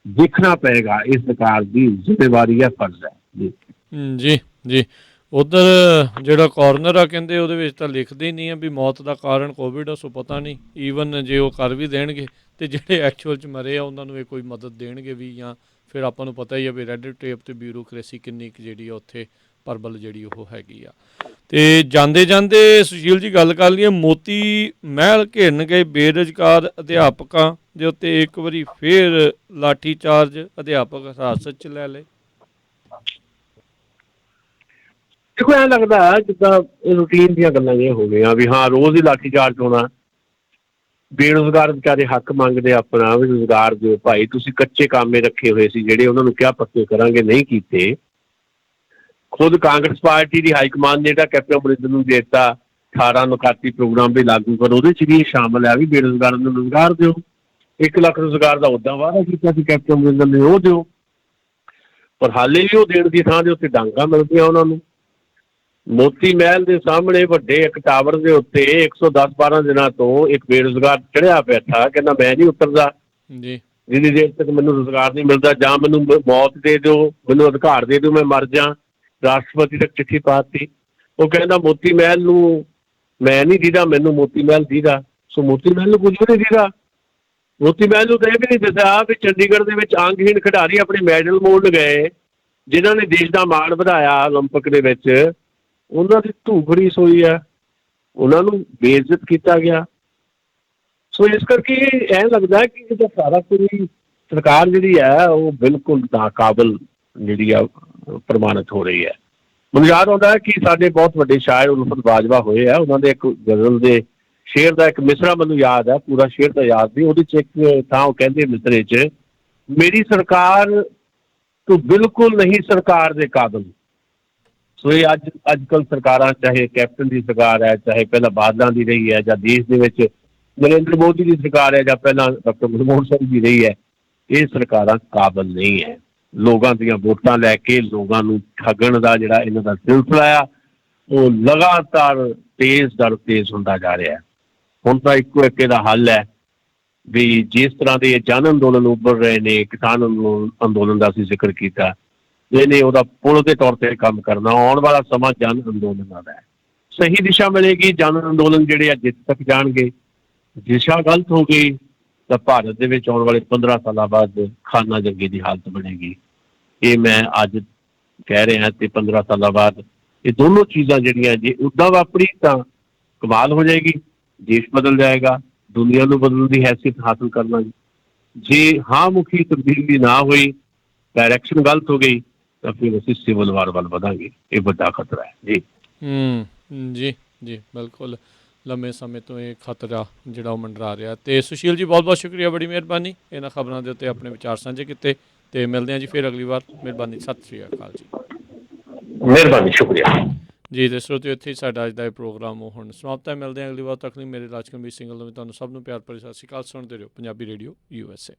ਦੇਖਣਾ ਪਏਗਾ। ਇਹ ਸਰਕਾਰ ਦੀ ਜ਼ਿੰਮੇਵਾਰੀ ਹੈ, ਫਰਜ਼ ਹੈ ਜੀ। ਜੀ ਜੀ ਉਧਰ ਜਿਹੜਾ ਕਾਰਨਰ ਆ ਕਹਿੰਦੇ ਉਹਦੇ ਵਿੱਚ ਤਾਂ ਲਿਖਦੇ ਹੀ ਨਹੀਂ ਆ ਵੀ ਮੌਤ ਦਾ ਕਾਰਨ ਕੋਵਿਡ ਆ, ਸੋ ਪਤਾ ਨਹੀਂ ਈਵਨ ਜੇ ਉਹ ਕਰ ਵੀ ਦੇਣਗੇ ਤੇ ਜਿਹੜੇ ਐਕਚੁਅਲ 'ਚ ਮਰੇ ਆ ਉਹਨਾਂ ਨੂੰ ਇਹ ਕੋਈ ਮਦਦ ਦੇਣਗੇ ਵੀ, ਜਾਂ ਫਿਰ ਆਪਾਂ ਨੂੰ ਪਤਾ ਹੀ ਆ ਵੀ ਰੈੱਡ ਟੇਪ ਤੇ ਬਿਊਰੋਕ੍ਰੇਸੀ ਕਿੰਨੀ ਕੁ ਜਿਹੜੀ ਆ ਉੱਥੇ ਪਰਬਲ ਜਿਹੜੀ ਉਹ ਹੈਗੀ ਆ। ਤੇ ਜਾਂਦੇ ਜਾਂਦੇ ਸੁਸ਼ੀਲ ਜੀ ਗੱਲ ਕਰ ਲਈਏ, ਮੋਤੀ ਮਹਿਲ ਘਿਰਨ ਗਏ ਬੇਰੁਜ਼ਗਾਰ ਅਧਿਆਪਕਾਂ ਦੇ ਉੱਤੇ ਇੱਕ ਵਾਰੀ ਫੇਰ ਲਾਠੀ ਚਾਰਜ, ਅਧਿਆਪਕ ਹਿਰਾਸਤ 'ਚ ਲੈ ਲਏ। ਦੇਖੋ ਐਂ ਲੱਗਦਾ ਜਿੱਦਾਂ ਇਹ ਰੂਟੀਨ ਦੀਆਂ ਗੱਲਾਂ ਇਹ ਹੋ ਗਈਆਂ ਵੀ ਹਾਂ ਰੋਜ਼ ਹੀ ਲਾਠੀ ਚਾਰਜ ਹੋਣਾ। ਬੇਰੁਜ਼ਗਾਰ ਵਿਚਾਰੇ ਹੱਕ ਮੰਗਦੇ ਆਪਣਾ ਵੀ ਰੁਜ਼ਗਾਰ ਦਿਓ ਭਾਈ। ਤੁਸੀਂ ਕੱਚੇ ਕਾਮੇ ਰੱਖੇ ਹੋਏ ਸੀ ਜਿਹੜੇ, ਉਹਨਾਂ ਨੂੰ ਕਿਹਾ ਪੱਕੇ ਕਰਾਂਗੇ, ਨਹੀਂ ਕੀਤੇ। ਖੁਦ ਕਾਂਗਰਸ ਪਾਰਟੀ ਦੀ ਹਾਈਕਮਾਨ ਨੇ ਜਿਹੜਾ ਕੈਪਟਨ ਅਮਰਿੰਦਰ ਨੂੰ ਦੇ ਦਿੱਤਾ 18 ਨੁਕਾਤੀ ਪ੍ਰੋਗਰਾਮ ਵੀ ਲਾਗੂ ਕਰੋ, ਉਹਦੇ 'ਚ ਵੀ ਸ਼ਾਮਲ ਹੈ ਵੀ ਬੇਰੁਜ਼ਗਾਰਾਂ ਨੂੰ ਰੁਜ਼ਗਾਰ ਦਿਓ। 1 ਲੱਖ ਰੁਜ਼ਗਾਰ ਦਾ ਉੱਦਾਂ ਵਾਅਦਾ ਕੀਤਾ ਸੀ ਕੈਪਟਨ ਅਮਰਿੰਦਰ ਨੇ, ਉਹ ਦਿਓ। ਪਰ ਹਾਲੇ ਵੀ ਉਹ ਦੇਣ ਦੀ ਥਾਂ ਦੇ ਉੱਤੇ ਡਾਂਗਾਂ ਮਿਲਦੀਆਂ ਉਹਨਾਂ ਨੂੰ। ਮੋਤੀ ਮਹਿਲ ਦੇ ਸਾਹਮਣੇ ਵੱਡੇ ਇੱਕ ਟਾਵਰ ਦੇ ਉੱਤੇ 110-12 ਦਿਨਾਂ ਤੋਂ ਇੱਕ ਬੇਰੁਜ਼ਗਾਰ ਚੜ੍ਹਿਆ ਪਿਆ ਥਾ, ਕਹਿੰਦਾ ਮੈਂ ਨਹੀਂ ਉਤਰਦਾ। ਜਿੰਨੀ ਦੇਰ ਤੱਕ ਮੈਨੂੰ ਰੁਜ਼ਗਾਰ ਨਹੀਂ ਮਿਲਦਾ, ਜਾਂ ਮੈਨੂੰ ਮੌਤ ਦੇ ਦਿਓ, ਮੈਨੂੰ ਅਧਿਕਾਰ ਦੇ ਦਿਓ, ਮੈਂ ਮਰ ਜਾ। ਰਾਸ਼ਟਰਪਤੀ ਤੱਕ ਚਿੱਠੀ ਪਾਤੀ। ਉਹ ਕਹਿੰਦਾ ਮੋਤੀ ਮਹਿਲ ਨੂੰ ਮੈਂ ਨਹੀਂ ਦੀਦਾ, ਮੈਨੂੰ ਮੋਤੀ ਮਹਿਲ ਦੀਦਾ। ਸੋ ਮੋਤੀ ਮਹਿਲ ਨੂੰ ਕੁਝ ਵੀ ਨਹੀਂ ਦੀਦਾ। ਮੋਤੀ ਮਹਿਲ ਨੂੰ ਤਾਂ ਇਹ ਵੀ ਨਹੀਂ ਦੱਸਿਆ ਵੀ ਚੰਡੀਗੜ੍ਹ ਦੇ ਵਿੱਚ ਅੰਗਹੀਣ ਖਿਡਾਰੀ ਆਪਣੇ ਮੈਡਲ ਮੋੜਨ ਗਏ, ਜਿਨ੍ਹਾਂ ਨੇ ਦੇਸ਼ ਦਾ ਮਾਣ ਵਧਾਇਆ ਓਲੰਪਿਕ ਦੇ ਵਿੱਚ, ਉਹਨਾਂ ਦੀ ਧੂਹ ਖੜੀ ਸੋਈ ਆ, ਉਹਨਾਂ ਨੂੰ ਬੇਇੱਜ਼ਤ ਕੀਤਾ ਗਿਆ। ਸੋ ਇਸ ਕਰਕੇ ਐਂ ਲੱਗਦਾ ਕਿ ਇਹਦਾ ਸਾਰਾ ਕੁਝ ਸਰਕਾਰ ਜਿਹੜੀ ਹੈ ਉਹ ਬਿਲਕੁਲ ਨਾਕਾਬਲ ਜਿਹੜੀ ਆ ਪ੍ਰਮਾਣਿਤ ਹੋ ਰਹੀ ਹੈ। ਮੈਨੂੰ ਯਾਦ ਆਉਂਦਾ ਕਿ ਸਾਡੇ ਬਹੁਤ ਵੱਡੇ ਸ਼ਾਇਰ ਉਲਫਤ ਬਾਜਵਾ ਹੋਏ ਆ, ਉਹਨਾਂ ਦੇ ਇੱਕ ਗਜ਼ਲ ਦੇ ਸ਼ੇਰ ਦਾ ਇੱਕ ਮਿਸਰਾ ਮੈਨੂੰ ਯਾਦ ਹੈ, ਪੂਰਾ ਸ਼ੇਰ ਤਾਂ ਯਾਦ ਨਹੀਂ। ਉਹਦੇ 'ਚ ਇੱਕ ਥਾਂ ਉਹ ਕਹਿੰਦੇ ਮਿਸਰੇ 'ਚ, ਮੇਰੀ ਸਰਕਾਰ ਤੂੰ ਬਿਲਕੁਲ ਨਹੀਂ ਸਰਕਾਰ ਦੇ ਕਾਬਲ। ਸੋ ਇਹ ਅੱਜ ਕੱਲ੍ਹ ਸਰਕਾਰਾਂ, ਚਾਹੇ ਕੈਪਟਨ ਦੀ ਸਰਕਾਰ ਹੈ, ਚਾਹੇ ਪਹਿਲਾਂ ਬਾਦਲਾਂ ਦੀ ਰਹੀ ਹੈ, ਜਾਂ ਦੇਸ਼ ਦੇ ਵਿੱਚ ਨਰਿੰਦਰ ਮੋਦੀ ਦੀ ਸਰਕਾਰ ਹੈ, ਜਾਂ ਪਹਿਲਾਂ ਡਾਕਟਰ ਮਨਮੋਹਨ ਸਿੰਘ ਦੀ ਰਹੀ ਹੈ, ਇਹ ਸਰਕਾਰਾਂ ਕਾਬਲ ਨਹੀਂ ਹੈ। ਲੋਕਾਂ ਦੀਆਂ ਵੋਟਾਂ ਲੈ ਕੇ ਲੋਕਾਂ ਨੂੰ ਠੱਗਣ ਦਾ ਜਿਹੜਾ ਇਹਨਾਂ ਦਾ ਸਿਲਸਿਲਾ ਆ, ਉਹ ਲਗਾਤਾਰ ਤੇਜ਼ ਹੁੰਦਾ ਜਾ ਰਿਹਾ। ਹੁਣ ਤਾਂ ਇੱਕੋ ਇੱਕ ਇਹਦਾ ਹੱਲ ਹੈ ਵੀ ਜਿਸ ਤਰ੍ਹਾਂ ਦੇ ਜਨ ਅੰਦੋਲਨ ਉੱਭਰ ਰਹੇ ਨੇ, ਕਿਸਾਨ ਅੰਦੋਲਨ ਦਾ ਅਸੀਂ ਜ਼ਿਕਰ ਕੀਤਾ, ਇਹਨੇ ਉਹਦਾ ਪੁਲ ਦੇ ਤੌਰ 'ਤੇ ਕੰਮ ਕਰਨਾ। ਆਉਣ ਵਾਲਾ ਸਮਾਂ ਜਨ ਅੰਦੋਲਨਾਂ ਦਾ ਹੈ। ਸਹੀ ਦਿਸ਼ਾ ਮਿਲੇਗੀ, ਜਨ ਅੰਦੋਲਨ ਜਿਹੜੇ ਆ ਜਿੱਤ ਤੱਕ ਜਾਣਗੇ। ਦਿਸ਼ਾ ਗਲਤ ਹੋ ਗਈ ਤਾਂ ਭਾਰਤ ਦੇ ਵਿੱਚ ਆਉਣ ਵਾਲੇ 15 ਸਾਲਾਂ ਬਾਅਦ ਖਾਨਾ ਜੰਗੀ ਦੀ ਹਾਲਤ ਬਣੇਗੀ। ਇਹ ਮੈਂ ਅੱਜ ਕਹਿ ਰਿਹਾ, ਤੇ 15 ਸਾਲਾਂ ਬਾਅਦ ਇਹ ਦੋਨੋਂ ਚੀਜ਼ਾਂ ਜਿਹੜੀਆਂ ਜੇ ਉੱਦਾਂ ਵਾਪਰੀ ਤਾਂ ਕਮਾਲ ਹੋ ਜਾਏਗੀ, ਦੇਸ਼ ਬਦਲ ਜਾਏਗਾ, ਦੁਨੀਆ ਨੂੰ ਬਦਲਣ ਦੀ ਹੈਸੀਅਤ ਹਾਸਲ ਕਰ ਲਾਂਗੇ। ਜੇ ਹਾਂ ਮੁਖੀ ਤਬਦੀਲੀ ਨਾ ਹੋਈ, ਡਾਇਰੈਕਸ਼ਨ ਗਲਤ ਹੋ ਗਈ, ਤਾਂ ਫਿਰ ਅਸੀਂ ਸਿਵਲ ਵਾਰ ਵੱਲ ਵਧਾਂਗੇ। ਇਹ ਵੱਡਾ ਖਤਰਾ ਹੈ ਜੀ। ਜੀ ਜੀ ਬਿਲਕੁਲ, ਲੰਮੇ ਸਮੇਂ ਤੋਂ ਇਹ ਖਤਰਾ ਜਿਹੜਾ ਉਹ ਮੰਡਰਾ ਰਿਹਾ। ਅਤੇ ਸੁਸ਼ੀਲ ਜੀ, ਬਹੁਤ ਬਹੁਤ ਸ਼ੁਕਰੀਆ, ਬੜੀ ਮਿਹਰਬਾਨੀ ਇਹਨਾਂ ਖਬਰਾਂ ਦੇ ਉੱਤੇ ਆਪਣੇ ਵਿਚਾਰ ਸਾਂਝੇ ਕੀਤੇ, ਅਤੇ ਮਿਲਦੇ ਹਾਂ ਜੀ ਫਿਰ ਅਗਲੀ ਵਾਰ। ਮਿਹਰਬਾਨੀ, ਸਤਿ ਸ਼੍ਰੀ ਅਕਾਲ ਜੀ। ਮਿਹਰਬਾਨੀ, ਸ਼ੁਕਰੀਆ ਜੀ। ਅਤੇ ਸਰੋਤਿਓ, ਇੱਥੇ ਹੀ ਸਾਡਾ ਅੱਜ ਦਾ ਇਹ ਪ੍ਰੋਗਰਾਮ ਉਹ ਹੁਣ ਸਮਾਪਤ ਹੈ। ਮਿਲਦੇ ਹਾਂ ਅਗਲੀ ਵਾਰ ਤੱਕ ਲਈ। ਮੇਰੇ ਰਾਜਕਮੀਰ ਸਿੰਘ ਵੱਲੋਂ ਤੁਹਾਨੂੰ ਸਭ ਨੂੰ ਪਿਆਰ ਭਰੀ ਸਤਿ ਸ਼੍ਰੀ ਅਕਾਲ। ਸੁਣਦੇ ਰਹੋ ਪੰਜਾਬੀ ਰੇਡੀਓ USA।